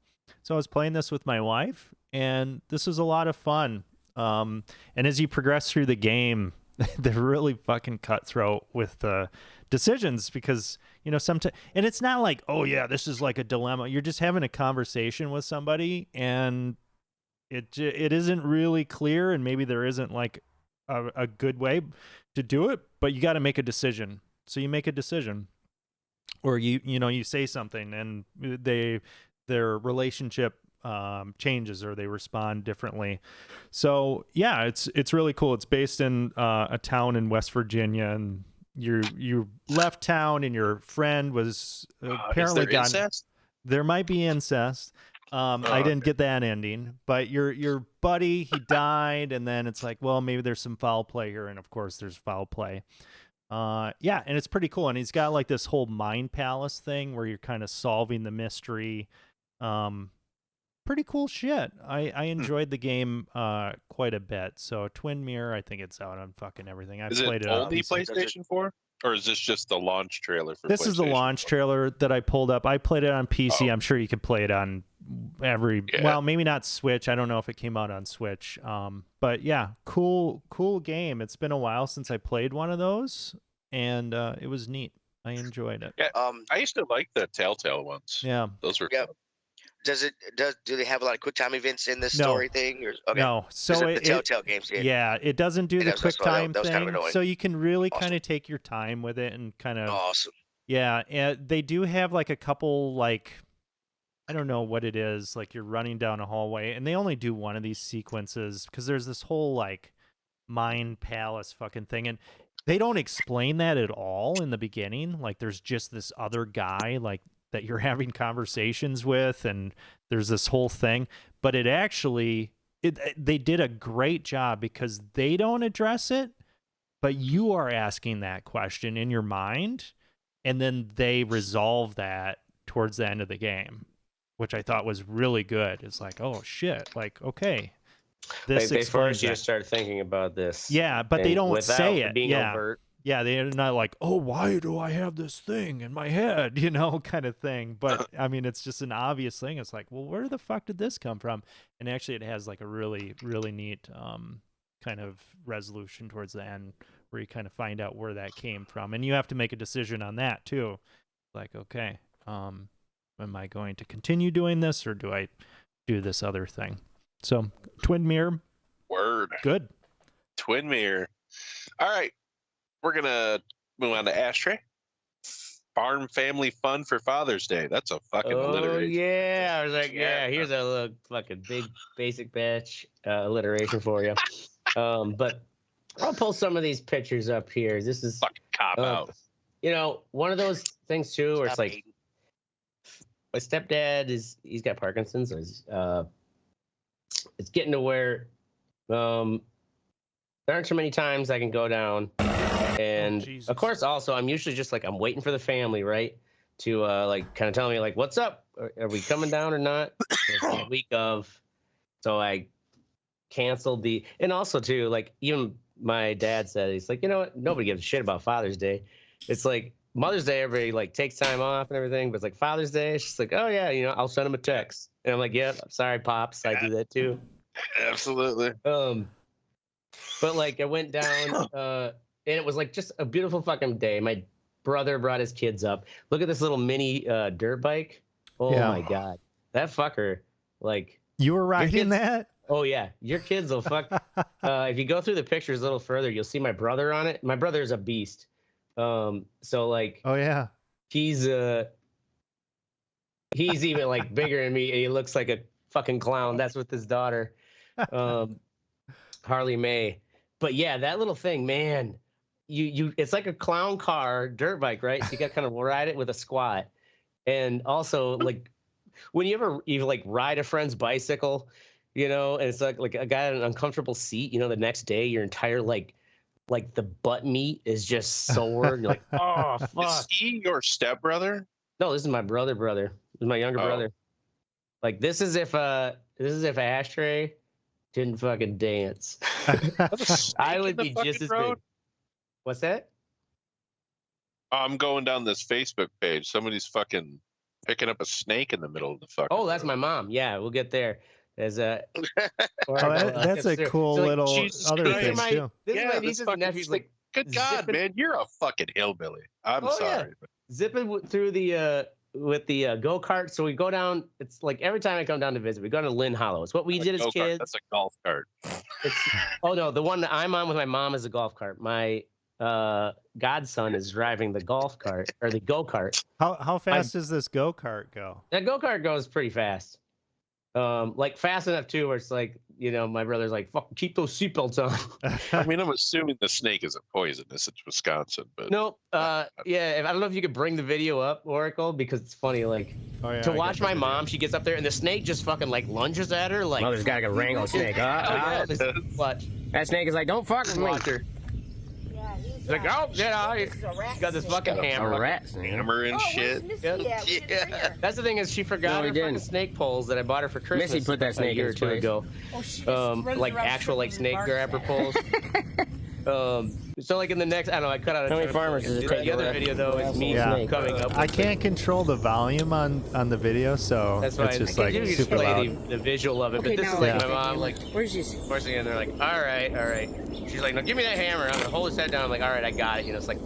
Speaker 1: I was playing this with my wife, and this was a lot of fun. And as you progress through the game, they're really fucking cutthroat with the decisions because, you know, sometimes, and it's not like, oh yeah, this is like a dilemma. You're just having a conversation with somebody, and it isn't really clear, and maybe there isn't like a good way to do it, but you got to make a decision. So you make a decision, or you say something, and their relationship changes, or they respond differently. So yeah, it's really cool. It's based in a town in West Virginia, and you left town, and your friend was apparently
Speaker 4: incest?
Speaker 1: There might be incest. I didn't get that ending, but your buddy, he died, and then it's like, well, maybe there's some foul play here, and of course there's foul play. Yeah, and it's pretty cool, and he's got like this whole mind palace thing where you're kind of solving the mystery. Pretty cool shit. I enjoyed the game quite a bit. So Twin Mirror, I think it's out on fucking everything. I played it on
Speaker 4: PlayStation 4, or is this just the launch trailer for
Speaker 1: This is the launch trailer that I pulled up. I played it on PC. I'm sure you could play it on well, maybe not Switch. I don't know if it came out on Switch. But yeah, cool game. It's been a while since I played one of those, and it was neat. I enjoyed it.
Speaker 4: Yeah, I used to like the Telltale ones.
Speaker 1: Yeah,
Speaker 4: those were
Speaker 3: fun. Do they have a lot of quick time events in this story thing? Or, okay.
Speaker 1: No, so
Speaker 3: the Telltale games.
Speaker 1: Yeah, it doesn't do the quick time thing.
Speaker 3: Kind of
Speaker 1: so you can really kind of take your time with it and kind of
Speaker 3: awesome.
Speaker 1: Yeah, and they do have like a couple like I don't know what it is, like you're running down a hallway, and they only do one of these sequences because there's this whole like mind palace fucking thing, and they don't explain that at all in the beginning. Like there's just this other guy like that you're having conversations with, and there's this whole thing, but it actually they did a great job because they don't address it, but you are asking that question in your mind, and then they resolve that towards the end of the game, which I thought was really good. It's like, oh shit, like okay, this
Speaker 2: they force you to start thinking about this.
Speaker 1: Yeah, but they don't say it.
Speaker 2: Being overt.
Speaker 1: Yeah, they're not like, oh, why do I have this thing in my head, kind of thing. But I mean, it's just an obvious thing. It's like, well, where the fuck did this come from? And actually, it has like a really, really neat kind of resolution towards the end where you kind of find out where that came from, and you have to make a decision on that too. Like, okay, am I going to continue doing this, or do I do this other thing? So, Twin Mirror.
Speaker 4: Word.
Speaker 1: Good.
Speaker 4: Twin Mirror. All right. We're going to move on to Ashtray. Farm family fun for Father's Day. That's a fucking alliteration.
Speaker 2: Yeah. I was like, here's a little fucking big basic batch alliteration for you. But I'll pull some of these pictures up here. This is
Speaker 4: fucking cop out.
Speaker 2: One of those things too where it's like my stepdad he's got Parkinson's. So it's getting to where there aren't too many times I can go down. And of course, also, I'm usually just like, I'm waiting for the family, right? To like kind of tell me like, what's up? Are we coming down or not? It's the week of. So I canceled and also too, like even my dad said, he's like, you know what? Nobody gives a shit about Father's Day. It's like Mother's Day, everybody like takes time off and everything, but it's like Father's Day. It's just like, oh yeah, I'll send him a text. And I'm like, yeah, sorry, Pops. I do that too.
Speaker 4: Absolutely.
Speaker 2: But like I went down, and it was like just a beautiful fucking day. My brother brought his kids up. Look at this little mini dirt bike. Oh my God. That fucker, like.
Speaker 1: You were riding that?
Speaker 2: Oh yeah. Your kids will fuck. If you go through the pictures a little further, you'll see my brother on it. My brother's a beast. So like.
Speaker 1: Oh yeah.
Speaker 2: He's even like bigger than me. And he looks like a fucking clown. That's with his daughter. Harley May. But yeah, that little thing, man. It's like a clown car dirt bike, right? So you got to kind of ride it with a squat. And also like when you like ride a friend's bicycle, and it's like a guy in an uncomfortable seat, the next day your entire like the butt meat is just sore and you're like, oh fuck.
Speaker 4: Is he your stepbrother?
Speaker 2: No, this is my brother. This is my younger brother. Like this is if Ashtray didn't fucking dance. I would be just as big. What's that?
Speaker 4: I'm going down this Facebook page. Somebody's fucking picking up a snake in the middle of the fucking.
Speaker 2: Oh, that's my mom. Yeah, we'll get there. There's a.
Speaker 1: That's a cool
Speaker 2: so, like,
Speaker 1: little other thing too.
Speaker 2: This is my nieces and nephews. Like,
Speaker 4: good God, man, you're a fucking hillbilly. I'm sorry.
Speaker 2: Yeah. Zipping through the with the go-kart. So we go down. It's like every time I come down to visit, we go to Lynn Hollow. It's what we did as kids.
Speaker 4: That's a golf cart.
Speaker 2: Oh no, the one that I'm on with my mom is a golf cart. My godson is driving the golf cart or the go-kart.
Speaker 1: How fast does this go-kart go?
Speaker 2: That go-kart goes pretty fast. Like fast enough too, where it's like, you know, my brother's like, "Fuck, keep those seatbelts on."
Speaker 4: I mean, I'm assuming the snake isn't poisonous. It's Wisconsin, but
Speaker 2: nope. Yeah, I don't know if you could bring the video up, Oracle, because it's funny. Like to watch my mom, she gets up there and the snake just fucking like lunges at her. Like,
Speaker 5: mother's got a wrangle snake.
Speaker 2: Watch.
Speaker 5: That snake is like, "Don't fuck with me."
Speaker 2: Like, oh, yeah, you got this fucking hammer.
Speaker 5: A rat snake.
Speaker 4: Hammer and shit.
Speaker 3: Yeah.
Speaker 2: That's the thing is she forgot her fucking snake poles that I bought her for Christmas.
Speaker 5: Missy put that snake
Speaker 2: a year
Speaker 5: in
Speaker 2: or two
Speaker 5: place.
Speaker 2: ago. Like actual like snake grabber poles. So like in the next, I don't know, I cut out a
Speaker 5: How many farmers does it take?
Speaker 2: The other video though is me coming up.
Speaker 1: I can't control the volume on the video, so
Speaker 2: that's why
Speaker 1: it's just like super loud.
Speaker 2: The visual of it, but this is like my mom like
Speaker 5: where's this?
Speaker 2: forcing it, and they're like, all right. She's like, no, give me that hammer. I'm gonna hold his head down. I'm like, all right, I got it. You know, it's like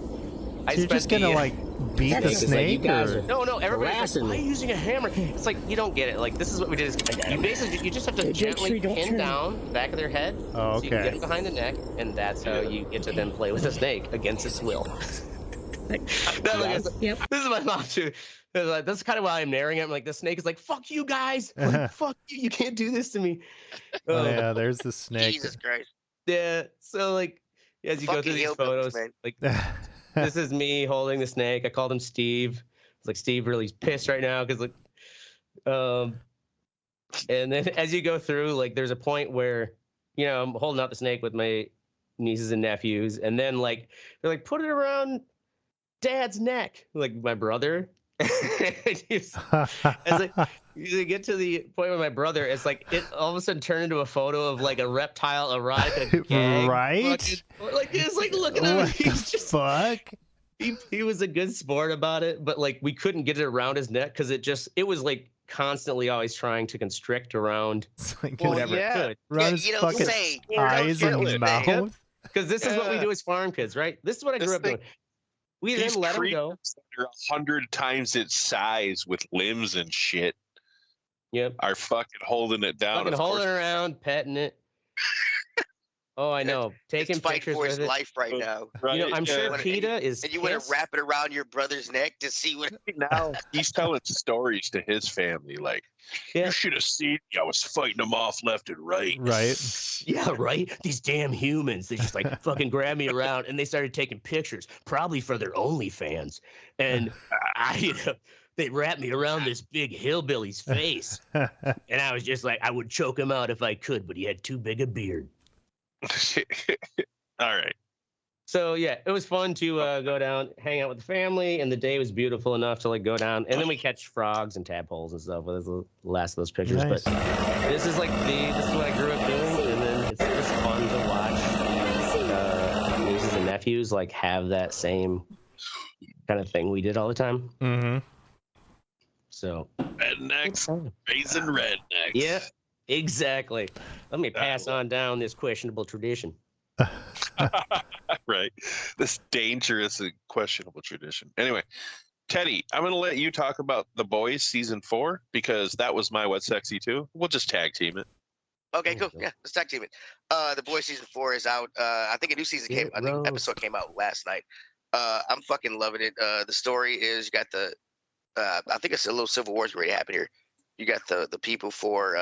Speaker 1: So you're just gonna like beat the snake?
Speaker 2: Like no, everybody's like, why are you using a hammer? It's like, you don't get it. Like, this is what we did. You just have to gently pin down the back of their head.
Speaker 1: Oh, okay.
Speaker 2: So you can get it behind the neck, and that's how you get to then play with a snake against its will. This is my mom too. That's kind of why I'm narrating it. I'm like, the snake is like, fuck you guys. Like, fuck you. You can't do this to me.
Speaker 1: Yeah, there's the snake.
Speaker 3: Jesus Christ.
Speaker 2: Yeah. So like, as you go through these photos, like this is me holding the snake. I called him Steve. It's like, Steve really pissed right now because like, and then as you go through, like, there's a point where, you know, I'm holding out the snake with my nieces and nephews, and then like they're like, put it around Dad's neck, like my brother. It's like you get to the point with my brother, it's like it all of a sudden turned into a photo of like a reptile erotic gag.
Speaker 1: Right?
Speaker 2: Like it's like, look at him.
Speaker 1: What
Speaker 2: He's
Speaker 1: the
Speaker 2: just
Speaker 1: fuck?
Speaker 2: He was a good sport about it, but like we couldn't get it around his neck because it was like constantly always trying to constrict around whatever it could.
Speaker 1: Around his fucking eyes and mouth.
Speaker 2: Because this is what we do as farm kids, right? This is what I grew up doing. We then let him go.
Speaker 4: They're 100 times its size with limbs and shit.
Speaker 2: Yep.
Speaker 4: Are fucking holding it down.
Speaker 2: Fucking holding it around, petting it. Oh, I know. Taking pictures
Speaker 3: for his
Speaker 2: with it.
Speaker 3: life right now.
Speaker 2: Right. You know, I'm sure PETA is.
Speaker 3: And you want to wrap it around your brother's neck to see what.
Speaker 4: Now he's telling stories to his family, like, you should have seen me. I was fighting them off left and right.
Speaker 1: Right.
Speaker 2: Yeah, right. These damn humans. They just like fucking grabbed me around and they started taking pictures, probably for their OnlyFans. And they wrapped me around this big hillbilly's face. And I was just like, I would choke him out if I could, but he had too big a beard.
Speaker 4: All right.
Speaker 2: So yeah, it was fun to go down, hang out with the family, and the day was beautiful enough to like go down, and then we catch frogs and tadpoles and stuff. With the last of those pictures,
Speaker 1: nice.
Speaker 2: But this is what I grew up doing, and then it's just fun to watch nieces and nephews like have that same kind of thing we did all the time.
Speaker 1: Mm-hmm.
Speaker 2: So
Speaker 4: rednecks, raising rednecks.
Speaker 2: Yeah, exactly. Let me pass on down this questionable tradition.
Speaker 4: Right. This dangerous and questionable tradition. Anyway, Teddy, I'm going to let you talk about The Boys season 4 because that was my What's Sexy too. We'll just tag team it.
Speaker 3: Okay, cool. Yeah, let's tag team it. The Boys season 4 is out. I think a new season came. I think episode came out last night. I'm fucking loving it. The story is you got the. I think it's a little civil war's ready to happen here. You got the people for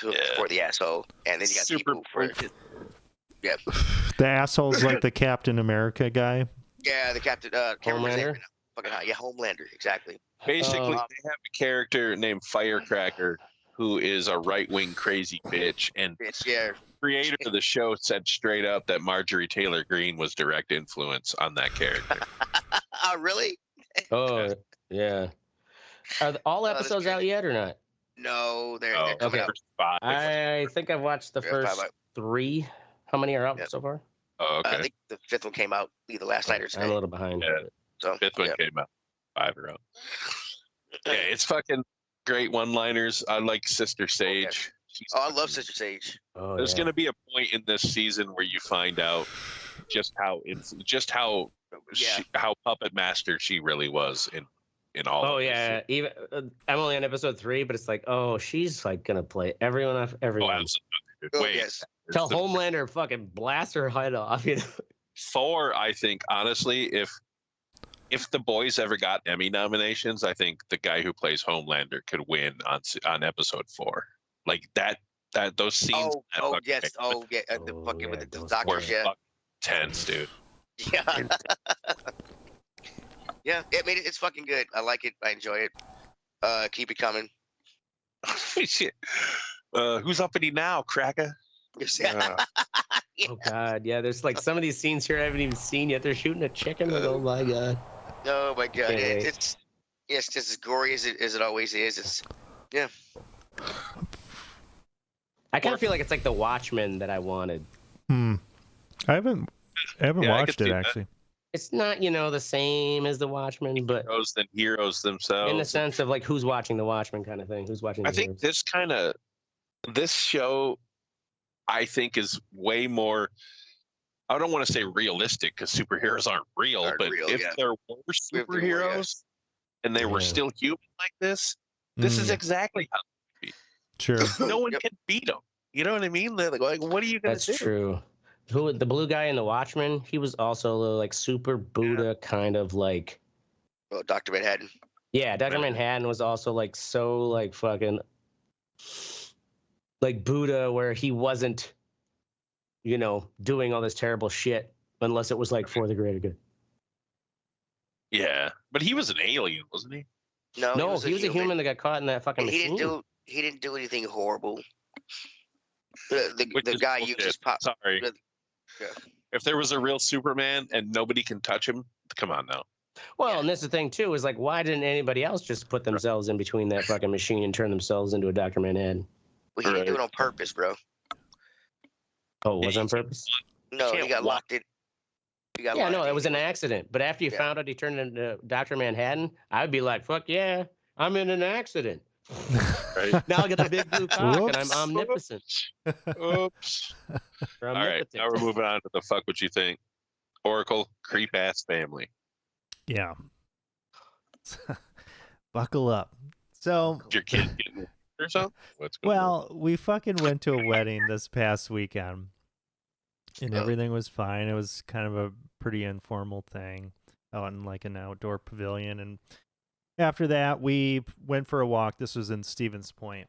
Speaker 3: the asshole, and then you got people for. Yeah.
Speaker 1: The asshole's like the Captain America guy.
Speaker 3: Yeah, the Captain
Speaker 2: Homelander.
Speaker 3: Fucking high. Yeah, Homelander, exactly.
Speaker 4: Basically, they have a character named Firecracker who is a right-wing crazy bitch, and the creator of the show said straight up that Marjorie Taylor Greene was direct influence on that character.
Speaker 3: Oh, really?
Speaker 2: Oh, yeah. Are all episodes out yet or not?
Speaker 3: No, they're coming out.
Speaker 2: I think I've watched the first 3. How many are out so far?
Speaker 4: Oh, okay.
Speaker 3: I think the 5th one came out either last night or today.
Speaker 2: I'm a little behind.
Speaker 4: Yeah.
Speaker 3: So
Speaker 4: 5th one came out. 5 are out. Yeah, it's fucking great one-liners. I like Sister Sage.
Speaker 3: Okay. I love Sister Sage.
Speaker 4: There's going to be a point in this season where you find out just how puppet master she really was in in all.
Speaker 2: Oh yeah, even I'm only on episode 3, but it's like, oh, she's like gonna play everyone off. Everyone.
Speaker 4: Oh, absolutely. Wait,
Speaker 3: yes.
Speaker 2: Tell Homelander fucking blast her head off. You know.
Speaker 4: 4, I think, honestly, if the boys ever got Emmy nominations, I think the guy who plays Homelander could win on episode 4. Like those scenes.
Speaker 3: Oh yes. Oh yeah. The fucking with the doctors. Yeah.
Speaker 4: Tense, dude.
Speaker 3: Yeah. Yeah. I mean, it's fucking good. I like it. I enjoy it. Keep it coming.
Speaker 4: Shit. Who's uppity now, cracker?
Speaker 3: Yeah.
Speaker 2: Oh god, yeah. There's like some of these scenes here I haven't even seen yet. They're shooting a chicken. Oh my god.
Speaker 3: Oh my god. It's just as gory as it always is. It's
Speaker 2: I kind of feel like it's like The Watchmen that I wanted.
Speaker 1: I haven't watched it actually.
Speaker 2: It's not, the same as The Watchmen, but
Speaker 4: Heroes themselves.
Speaker 2: in the sense of like who's watching The Watchmen kind of thing. Who's watching?
Speaker 4: I think this show, I think, is way more. I don't want to say realistic because superheroes aren't real, if there were superheroes and they were still human like this is exactly how they be.
Speaker 1: Sure.
Speaker 4: No one can beat them. You know what I mean? They're like, what are you going to do?
Speaker 2: That's true. The blue guy in The Watchmen, he was also a little like super Buddha kind of like.
Speaker 3: Oh, Dr. Manhattan.
Speaker 2: Yeah, Dr. Manhattan was also like so like fucking like Buddha, where he wasn't, doing all this terrible shit unless it was like for the greater good.
Speaker 4: Yeah, but he was an alien, wasn't he?
Speaker 2: No, he was a human that got caught in that fucking machine.
Speaker 3: He didn't do anything horrible. The guy you just popped.
Speaker 4: Sorry.
Speaker 3: Yeah.
Speaker 4: If there was a real Superman and nobody can touch him, come on now.
Speaker 2: Well, and that's the thing too, is like, why didn't anybody else just put themselves in between that fucking machine and turn themselves into a Dr. Manhattan?
Speaker 3: Well, he didn't do it on purpose, bro.
Speaker 2: Oh, was it on purpose?
Speaker 3: No, he got locked in.
Speaker 2: No, that was an accident. But after you found out he turned into Dr. Manhattan, I'd be like, fuck yeah, I'm in an accident.
Speaker 4: Right?
Speaker 2: Now I get the big blue cock and I'm omnipotent.
Speaker 4: Oops. All right, now we're moving on to the fuck what you think. Oracle, creep ass family.
Speaker 1: Yeah. Buckle up. So
Speaker 4: your kid getting or something?
Speaker 1: We fucking went to a wedding this past weekend and everything was fine. It was kind of a pretty informal thing out in like an outdoor pavilion, and after that we went for a walk. This was in Stevens Point.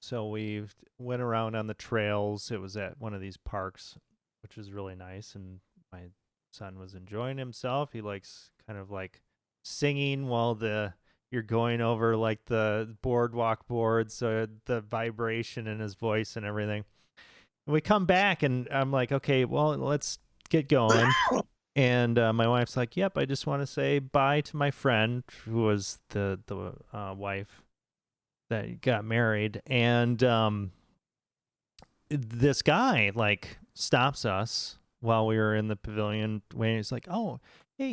Speaker 1: So we went around on the trails. It was at one of these parks, which was really nice, and my son was enjoying himself. He likes kind of like singing while you're going over like the boardwalk boards, so the vibration in his voice and everything. And we come back and I'm like, okay, well, let's get going. And my wife's like, yep, I just want to say bye to my friend who was the wife that got married. And this guy like stops us while we were in the pavilion waiting. He's like, oh, hey,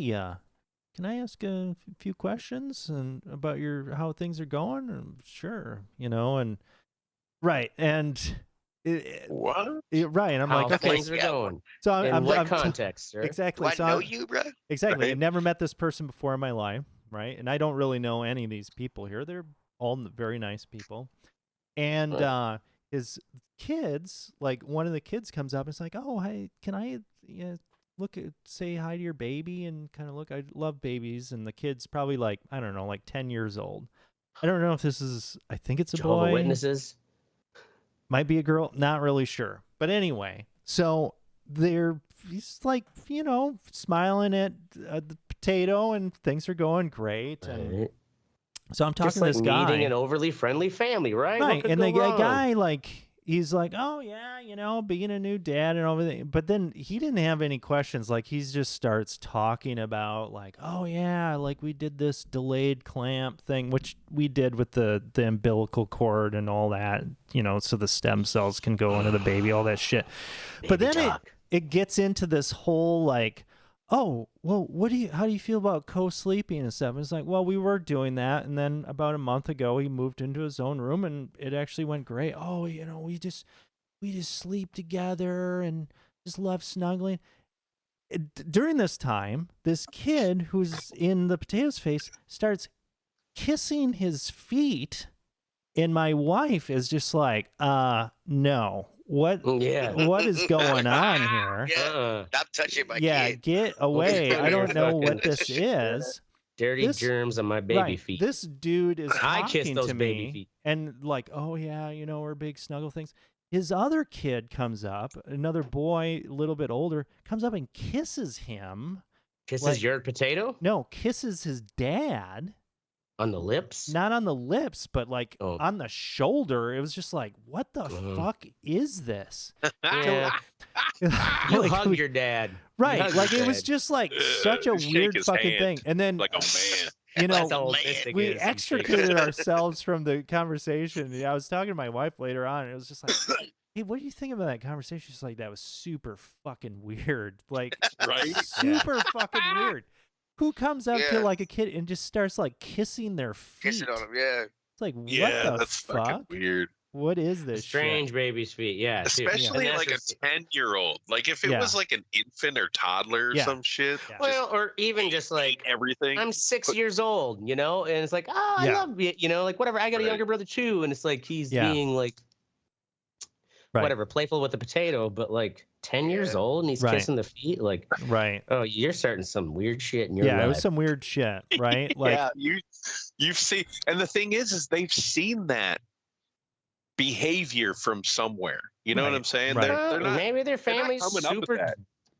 Speaker 1: can I ask a few questions and about how things are going? And sure, and right. And
Speaker 4: what?
Speaker 1: Right. And I'm
Speaker 2: how
Speaker 1: like, okay,
Speaker 2: things are going.
Speaker 1: So
Speaker 2: I'm what context, sir?
Speaker 1: Exactly.
Speaker 3: Do I know you, bro?
Speaker 1: Exactly.
Speaker 4: Right.
Speaker 1: I've never met this person before in my life, right? And I don't really know any of these people here. They're all very nice people. And his kids, like one of the kids comes up and is like, oh, hey, can I say hi to your baby and kind of look? I love babies. And the kid's probably like, I don't know, like 10 years old. I don't know if this is, I think it's a
Speaker 2: Jehovah's
Speaker 1: boy.
Speaker 2: Witnesses?
Speaker 1: Might be a girl, not really sure. But anyway, so he's like, smiling at the potato and things are going great. And so I'm talking
Speaker 2: just
Speaker 1: to this guy.
Speaker 2: Meeting an overly friendly family, right?
Speaker 1: Right. And the guy, like, he's like, oh, yeah, being a new dad and everything. But then he didn't have any questions. Like, he just starts talking about, like, oh, yeah, like we did this delayed clamp thing, which we did with the umbilical cord and all that, so the stem cells can go into the baby, all that shit. But then it gets into this whole, like, oh, well, how do you feel about co-sleeping and stuff? And it's like, well, we were doing that. And then about a month ago, he moved into his own room and it actually went great. Oh, we just sleep together and just love snuggling. during this time, this kid who's in the potato's face starts kissing his feet, and my wife is just like, no. What is going on here?
Speaker 3: Yeah, stop touching my kid.
Speaker 1: Get away. I don't know what this is.
Speaker 2: Dirty germs on my baby feet.
Speaker 1: This dude is
Speaker 2: I kiss
Speaker 1: talking
Speaker 2: those
Speaker 1: to
Speaker 2: baby
Speaker 1: me
Speaker 2: feet.
Speaker 1: and like, oh yeah, we're big snuggle things. His other kid comes up, another boy, a little bit older, comes up and kisses him.
Speaker 2: Kisses your potato?
Speaker 1: No, kisses his dad.
Speaker 2: On the lips?
Speaker 1: Not on the lips, but like on the shoulder. It was just like, what the fuck is this?
Speaker 2: Yeah. You hug your dad.
Speaker 1: Right. Like it was just like such a weird fucking thing. And then
Speaker 4: like a man.
Speaker 1: We extricated ourselves from the conversation. I was talking to my wife later on, and it was just like, hey, what do you think about that conversation? She's like, that was super fucking weird. Like, super fucking weird. Who comes up to like a kid and just starts like kissing their feet?
Speaker 3: Kissing on them, yeah.
Speaker 1: It's like, what the
Speaker 4: that's
Speaker 1: fuck?
Speaker 4: fucking weird.
Speaker 1: What is this?
Speaker 2: Strange baby's feet, yeah.
Speaker 4: Especially like a 10-year-old. Like if it was like an infant or toddler or some shit.
Speaker 1: Yeah.
Speaker 2: Well, or even just like
Speaker 4: everything.
Speaker 2: I'm 6 years old, and it's like, I love you, like whatever. I got a younger brother too, and it's like he's being like whatever, playful with the potato, but like 10 years old and he's kissing the feet, like oh, you're starting some weird shit in your life.
Speaker 1: It was some weird shit, right? Like
Speaker 4: you've seen, and the thing is they've seen that behavior from somewhere. You know what I'm saying?
Speaker 1: Right.
Speaker 4: They're not,
Speaker 2: maybe their family's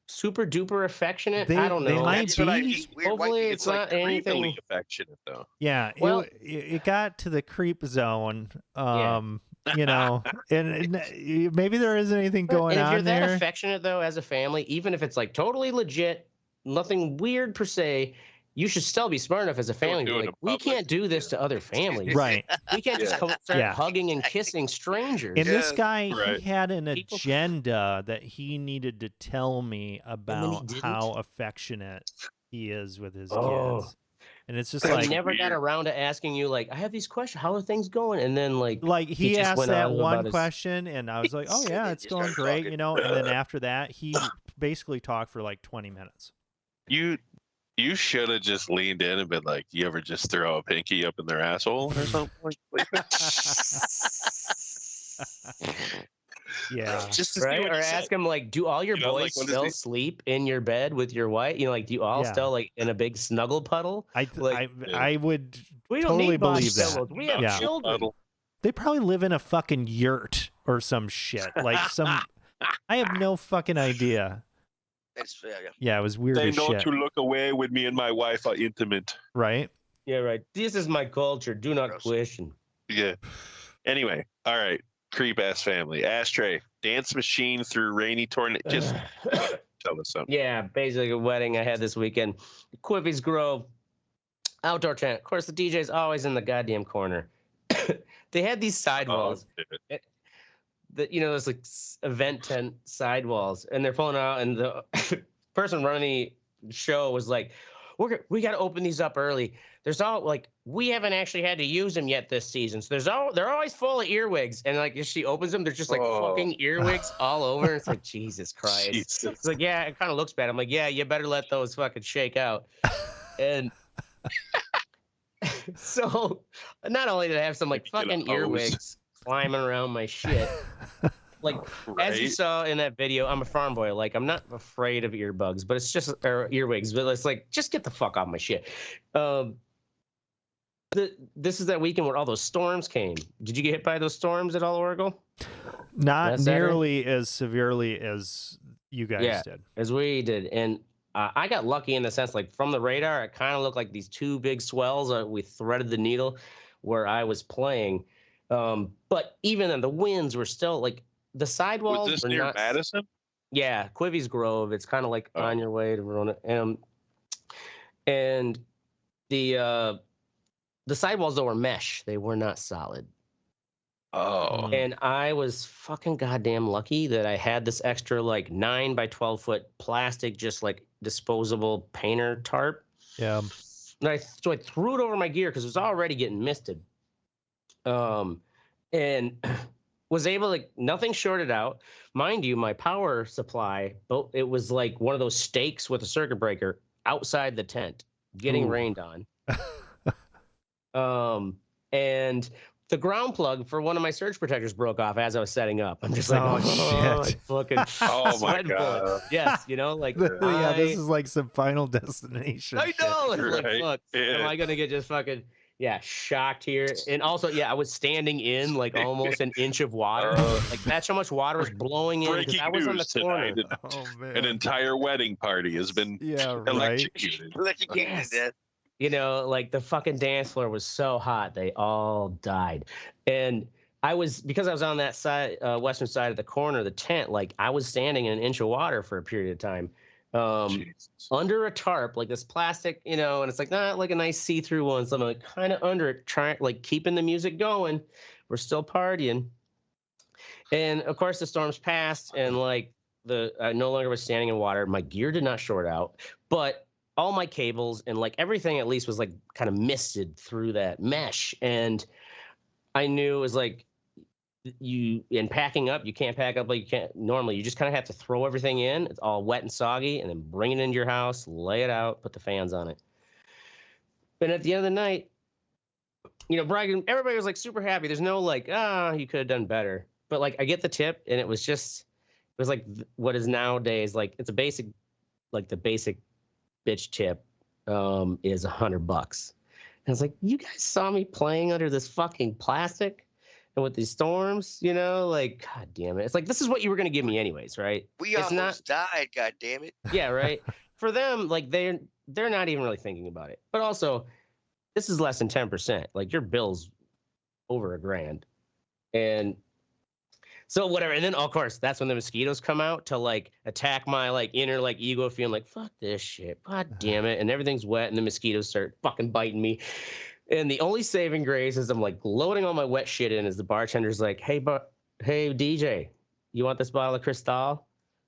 Speaker 2: super duper affectionate. I don't know.
Speaker 1: They might be.
Speaker 2: Hopefully it's not
Speaker 4: like
Speaker 2: anything
Speaker 4: affectionate though.
Speaker 1: Yeah. Well, it got to the creep zone. And maybe there isn't anything going on there.
Speaker 2: If you're that affectionate though, as a family, even if it's like totally legit, nothing weird per se, you should still be smart enough as a family to be like, we can't do this to other families.
Speaker 1: Right.
Speaker 2: We can't just start hugging and kissing strangers.
Speaker 1: And this guy, he had an agenda that he needed to tell me about how affectionate he is with his kids. And it's just like
Speaker 2: he never got around to asking you, like, I have these questions. How are things going? And then like
Speaker 1: he asked that one question, and I was like, oh yeah, it's going great, And then after that, he basically talked for like 20 minutes.
Speaker 4: You should have just leaned in and been like, you ever just throw a pinky up in their asshole or something like that?
Speaker 1: Yeah.
Speaker 4: Just to
Speaker 2: or ask him, like, do all your boys still sleep in your bed with your wife? Like, do you all still like in a big snuggle puddle?
Speaker 1: I would
Speaker 2: we don't
Speaker 1: totally
Speaker 2: need
Speaker 1: believe that.
Speaker 2: Pillows. We have children.
Speaker 1: They probably live in a fucking yurt or some shit. Like I have no fucking idea. Yeah, it was weird
Speaker 4: They
Speaker 1: as
Speaker 4: know
Speaker 1: shit.
Speaker 4: to look away when me and my wife are intimate.
Speaker 1: Right?
Speaker 2: Yeah, right. This is my culture. Do not question.
Speaker 4: Yeah. Anyway, all right. Creep ass family. Ashtray. Dance machine through rainy tornado. Just tell us something.
Speaker 2: Yeah, basically a wedding I had this weekend. Quiffy's Grove. Outdoor tent. Of course, the DJ's always in the goddamn corner. They had these sidewalls. Those like event tent sidewalls, and they're pulling out, and the person running the show was like, we got to open these up early. There's all like, we haven't actually had to use them yet this season, so they're always full of earwigs. And like, if she opens them, there's just like fucking earwigs all over. It's like, Jesus Christ. It's like, yeah, it kind of looks bad. I'm like, yeah, you better let those fucking shake out. And so not only did I have some like fucking earwigs climbing around my shit, like as you saw in that video, I'm a farm boy. Like, I'm not afraid of earbugs, but it's just earwigs. But it's like, just get the fuck off my shit. This is that weekend where all those storms came. Did you get hit by those storms at all, Oracle?
Speaker 1: Not nearly as severely as you guys did.
Speaker 2: As we did. And I got lucky in the sense, like, from the radar, it kind of looked like these two big swells. We threaded the needle where I was playing. But even then, the winds were still like the sidewalls.
Speaker 4: Was this near Madison?
Speaker 2: Yeah, Quiffy's Grove. It's kind of like on your way to Verona. And the sidewalls though were mesh. They were not solid.
Speaker 4: Oh.
Speaker 2: And I was fucking goddamn lucky that I had this extra like 9 by 12 foot plastic, just like disposable painter tarp.
Speaker 1: Yeah.
Speaker 2: And so I threw it over my gear because it was already getting misted. And was able to, nothing shorted out. Mind you, my power supply, it was like one of those stakes with a circuit breaker outside the tent, getting rained on. And the ground plug for one of my surge protectors broke off as I was setting up. I'm just like, oh shit. Fucking
Speaker 4: my God.
Speaker 2: Bullets. Yes, you know, like
Speaker 1: yeah, this is like some Final Destination.
Speaker 2: I know. It's
Speaker 4: right.
Speaker 2: like, fuck, am I gonna get just fucking shocked here? And also, I was standing in like almost an inch of water. Like that's how much water was blowing in because I was on the corner.
Speaker 4: An entire wedding party has been electrocuted.
Speaker 3: Electrocuted.
Speaker 2: You know, like the fucking dance floor was so hot, they all died. And because I was on that side, western side of the corner of the tent, like I was standing in an inch of water for a period of time, under a tarp, like this plastic, you know, and it's like not like a nice see-through one, so I'm like kind of under it, trying like keeping the music going. We're still partying, and of course the storms passed, and like I no longer was standing in water. My gear did not short out, but all my cables and like everything at least was like kind of misted through that mesh. And I knew it was like in packing up, you can't pack up like you can't normally. You just kind of have to throw everything in. It's all wet and soggy and then bring it into your house, lay it out, put the fans on it. But at the end of the night, you know, everybody was like super happy. There's no like, you could have done better. But like I get the tip and it was like what is nowadays like, it's a basic, like the basic bitch tip is $100. And I was like, you guys saw me playing under this fucking plastic and with these storms, you know, like, god damn it. It's like, this is what you were going to give me anyways, right?
Speaker 3: We almost died, god damn it.
Speaker 2: Yeah, right. For them, like they're not even really thinking about it. But also, this is less than 10%. Like your bill's over $1,000. And so whatever, and then of course that's when the mosquitoes come out to like attack my like inner like ego, feeling like fuck this shit, god damn it, and everything's wet, and the mosquitoes start fucking biting me. And the only saving grace is I'm like loading all my wet shit in, as the bartender's like, hey DJ, you want this bottle of Cristal?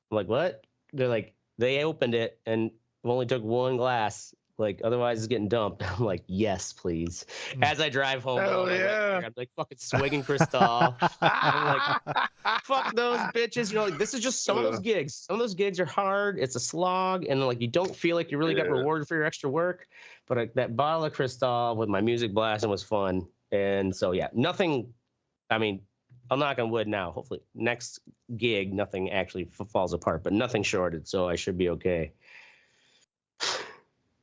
Speaker 2: I'm like, what? They're like, they opened it and only took one glass. Like, otherwise it's getting dumped. I'm like, yes, please. As I drive home, I'm like fucking swigging Cristal. I'm like, fuck those bitches. You know, like this is just some of those gigs. Some of those gigs are hard. It's a slog, and like you don't feel like you really got rewarded for your extra work. But that bottle of Cristal with my music blasting was fun. And so nothing. I mean, I'm knocking on wood now. Hopefully, next gig, nothing actually falls apart, but nothing shorted, so I should be okay.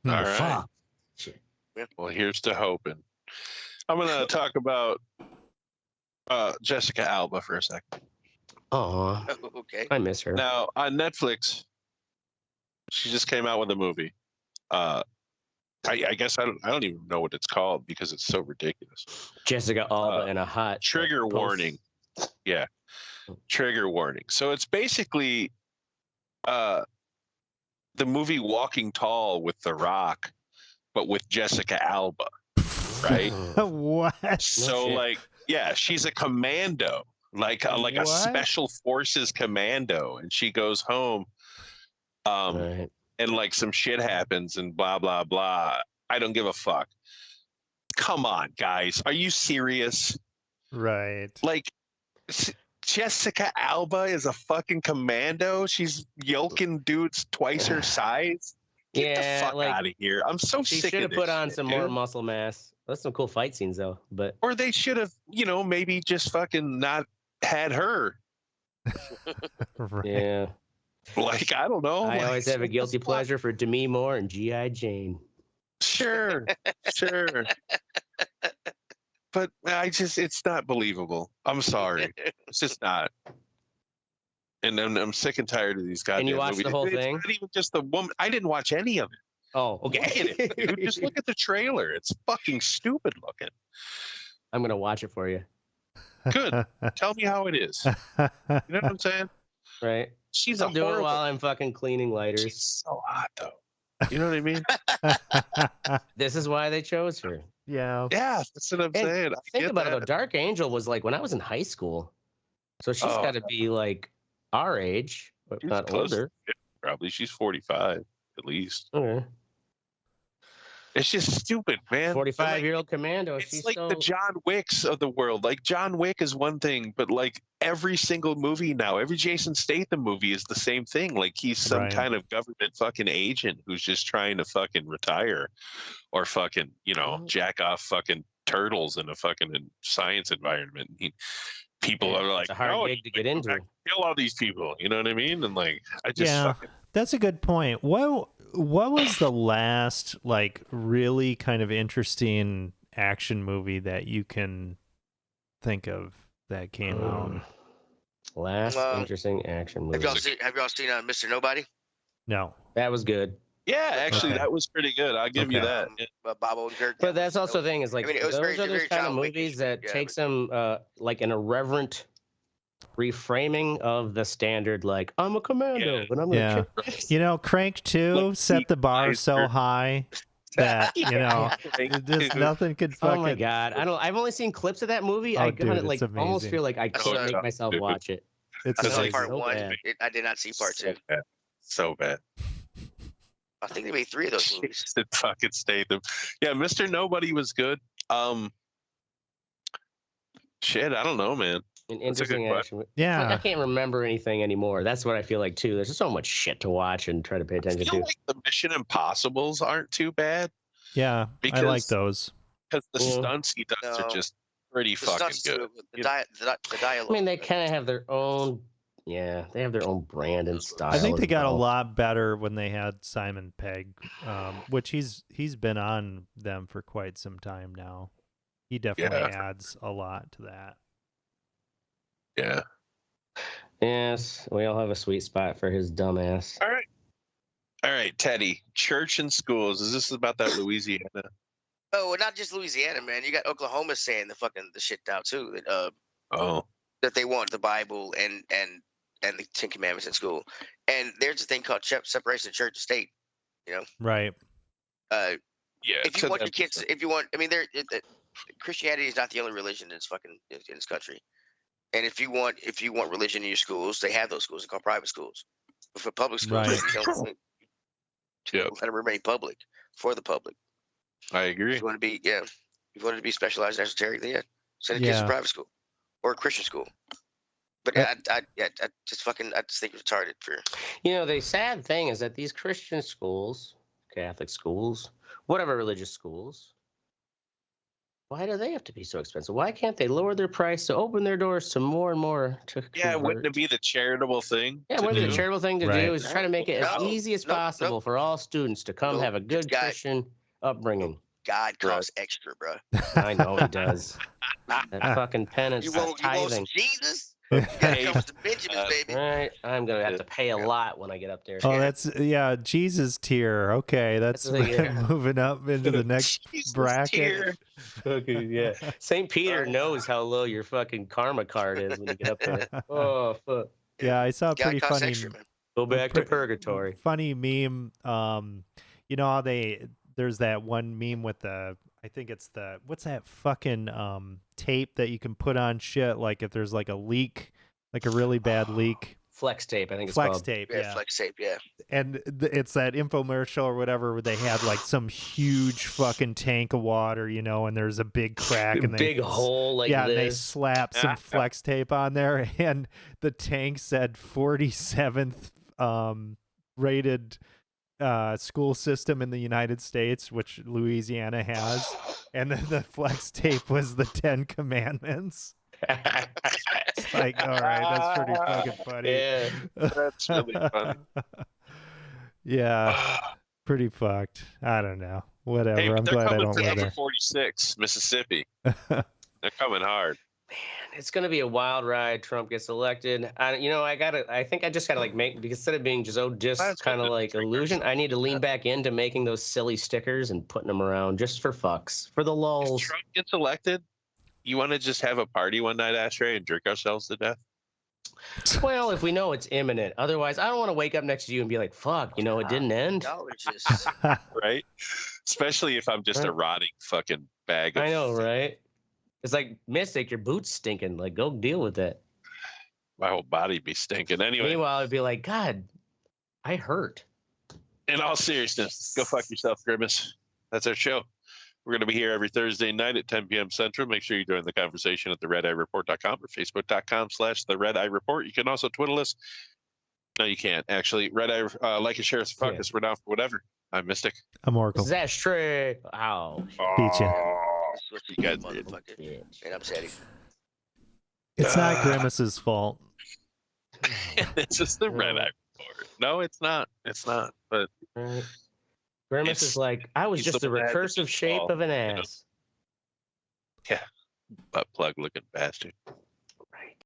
Speaker 4: All right. Fuck. Shit. Well, here's to hoping. I'm going to talk about Jessica Alba for a second.
Speaker 2: Oh,
Speaker 3: okay.
Speaker 2: I miss her.
Speaker 4: Now, on Netflix, she just came out with a movie. I guess I don't even know what it's called because it's so ridiculous.
Speaker 2: Jessica Alba and a hot
Speaker 4: trigger warning. Yeah. Trigger warning. So it's basically the movie Walking Tall with The Rock, but with Jessica Alba, right?
Speaker 1: What?
Speaker 4: So like, yeah, she's a commando, like a special forces commando, and she goes home, and like some shit happens and blah blah blah. I don't give a fuck. Come on, guys, are you serious?
Speaker 1: Right.
Speaker 4: Like, Jessica Alba is a fucking commando. She's yoking dudes twice her size. Get the fuck out of here. I'm so sick of this.
Speaker 2: She should have put on some more muscle mass. That's some cool fight scenes though. But
Speaker 4: or they should have, maybe just fucking not had her.
Speaker 1: Right.
Speaker 2: Yeah.
Speaker 4: Like, I don't know.
Speaker 2: I always have a guilty pleasure for Demi Moore and G.I. Jane.
Speaker 4: Sure. But it's not believable. I'm sorry. It's just not. And I'm sick and tired of these guys.
Speaker 2: And you watched the whole thing?
Speaker 4: It's not even just the woman. I didn't watch any of it.
Speaker 2: Oh, okay.
Speaker 4: Dude, just look at the trailer. It's fucking stupid looking.
Speaker 2: I'm going to watch it for you.
Speaker 4: Good. Tell me how it is. You know what I'm saying?
Speaker 2: Right.
Speaker 4: I'll
Speaker 2: do it while I'm fucking cleaning lighters.
Speaker 4: She's so hot, though. You know what I mean?
Speaker 2: This is why they chose her.
Speaker 1: Yeah.
Speaker 4: Yeah, that's what I'm saying.
Speaker 2: Think about it, though. Dark Angel was like when I was in high school. So she's got to be like our age, but not older.
Speaker 4: Probably. She's 45, at least.
Speaker 2: Okay.
Speaker 4: It's just stupid, man.
Speaker 2: 45-year-old Commando.
Speaker 4: It's
Speaker 2: She's
Speaker 4: like
Speaker 2: so...
Speaker 4: the John Wicks of the world. Like John Wick is one thing, but like every single movie now, every Jason Statham movie is the same thing. Like he's some kind of government fucking agent who's just trying to fucking retire or fucking, jack off fucking turtles in a fucking science environment. People are like,
Speaker 2: it's a hard gig to get into.
Speaker 4: Kill all these people. You know what I mean? And like, I just fucking...
Speaker 1: That's a good point. What was the last like really kind of interesting action movie that you can think of that came out?
Speaker 2: Last interesting action movie.
Speaker 3: Have y'all seen Mr. Nobody?
Speaker 1: No.
Speaker 2: That was good.
Speaker 4: Yeah, actually, that was pretty good. I'll give you that.
Speaker 3: Bob Odenkirk.
Speaker 2: But that's also the thing is like those are those kind of movies that take some like an irreverent reframing of the standard, like I'm a commando and I'm gonna kick this.
Speaker 1: Crank 2 set the bar so high that just nothing could fucking...
Speaker 2: Oh my god, I've only seen clips of that movie. I almost feel like I can't make myself watch it.
Speaker 1: It's
Speaker 3: only part 1. I did not see part 2.
Speaker 4: So bad.
Speaker 3: I think they made 3 of those movies.
Speaker 4: It fucking Statham. Yeah, Mr. Nobody was good. Shit, I don't know, man.
Speaker 2: An interesting action.
Speaker 1: Yeah,
Speaker 2: like I can't remember anything anymore. That's what I feel like too. There's just so much shit to watch and try to pay attention to.
Speaker 4: Like the Mission Impossibles aren't too bad.
Speaker 1: Yeah, I like those
Speaker 4: because the stunts he does are just pretty fucking good.
Speaker 3: The dialogue.
Speaker 2: I mean, they kind of have their own. Yeah, they have their own brand and style.
Speaker 1: I think they got a lot better when they had Simon Pegg, which he's been on them for quite some time now. He definitely adds a lot to that.
Speaker 4: Yeah.
Speaker 2: Yes, we all have a sweet spot for his dumbass.
Speaker 4: All right, Teddy. Church and schools. Is this about that Louisiana?
Speaker 3: Oh, well, not just Louisiana, man. You got Oklahoma saying the shit out too. That they want the Bible and the 10 Commandments in school. And there's a thing called separation of church and state.
Speaker 1: Right.
Speaker 3: Yeah. If you want your kids, Christianity is not the only religion in this country. And if you want religion in your schools, they have those schools. They're called private schools. But for public schools, you don't let them remain public for the public.
Speaker 4: I agree.
Speaker 3: If you want to be specialized in esoteric, then send your kids to private school or a Christian school. But I just think it's retarded for.
Speaker 2: The sad thing is that these Christian schools, Catholic schools, whatever religious schools, why do they have to be so expensive? Why can't they lower their price to open their doors to more and more to convert?
Speaker 4: Yeah, wouldn't it be the charitable thing?
Speaker 2: Yeah, wouldn't it be the charitable thing to do is try to make it as easy as possible for all students to come have a good Christian upbringing.
Speaker 3: God costs extra, bro.
Speaker 2: I know he does. That fucking penance,
Speaker 3: you want
Speaker 2: tithing.
Speaker 3: Jesus? Comes to Benjamin's, baby.
Speaker 2: Right, I'm gonna have to pay a lot when I get up there.
Speaker 1: Oh, that's Jesus tier. Okay, that's moving up into the next bracket.
Speaker 2: Okay, yeah. St. Peter knows how low your fucking karma card is when you get up there. Oh, fuck.
Speaker 1: Yeah, I saw a pretty funny.
Speaker 3: Extra,
Speaker 2: go back to purgatory.
Speaker 1: Funny meme. You know how there's that one meme with I think it's what's that fucking tape that you can put on shit, like if there's like a leak, like a really bad leak.
Speaker 2: Flex tape, I think it's
Speaker 1: called.
Speaker 2: Flex
Speaker 1: tape,
Speaker 3: yeah. Flex tape, yeah.
Speaker 1: And it's that infomercial or whatever where they had like some huge fucking tank of water, and there's a big crack and
Speaker 2: big hole like this.
Speaker 1: And they slap some flex tape on there, and the tank said 47th rated school system in the United States, which Louisiana has, and then the flex tape was the 10 Commandments. It's like, all right, that's pretty fucking funny.
Speaker 2: Yeah,
Speaker 4: that's really funny.
Speaker 1: Yeah, pretty fucked. I don't know. Whatever.
Speaker 4: Hey,
Speaker 1: I'm glad I don't live
Speaker 4: number
Speaker 1: there.
Speaker 4: 46, Mississippi. They're coming hard.
Speaker 2: Man, it's gonna be a wild ride. Trump gets elected. I think I just gotta make, because instead of being just kind of like illusion, I need to lean back into making those silly stickers and putting them around just for fucks, for the lulls.
Speaker 4: If Trump gets elected, you want to just have a party one night, Ashtray, and drink ourselves to death?
Speaker 2: Well, if we know it's imminent. Otherwise, I don't want to wake up next to you and be like, fuck, it didn't end.
Speaker 4: Right? Especially if I'm just a rotting fucking bag of...
Speaker 2: I know, right? It's like, Mystic, your boot's stinking. Like, go deal with that.
Speaker 4: My whole body be stinking. Anyway.
Speaker 2: Meanwhile, I'd be like, God, I hurt.
Speaker 4: In all seriousness, go fuck yourself, Grimace. That's our show. We're going to be here every Thursday night at 10 p.m. Central. Make sure you join the conversation at theredeyereport.com or facebook.com/theredeyereport. You can also twiddle us. No, you can't. Actually, Red Eye, like and share us, fuck us. We're down for whatever. I'm Mystic.
Speaker 1: I'm Oracle.
Speaker 2: This is ASHTRAY. Ow.
Speaker 1: Beat you.
Speaker 3: You guys motherfucker. And I'm Sadie.
Speaker 1: It's not Grimace's fault.
Speaker 4: It's just the Red Eye Report. No, it's not. It's not. But
Speaker 2: Grimace is like, I was just a recursive shape of an ass.
Speaker 4: Yeah. Butt plug looking bastard.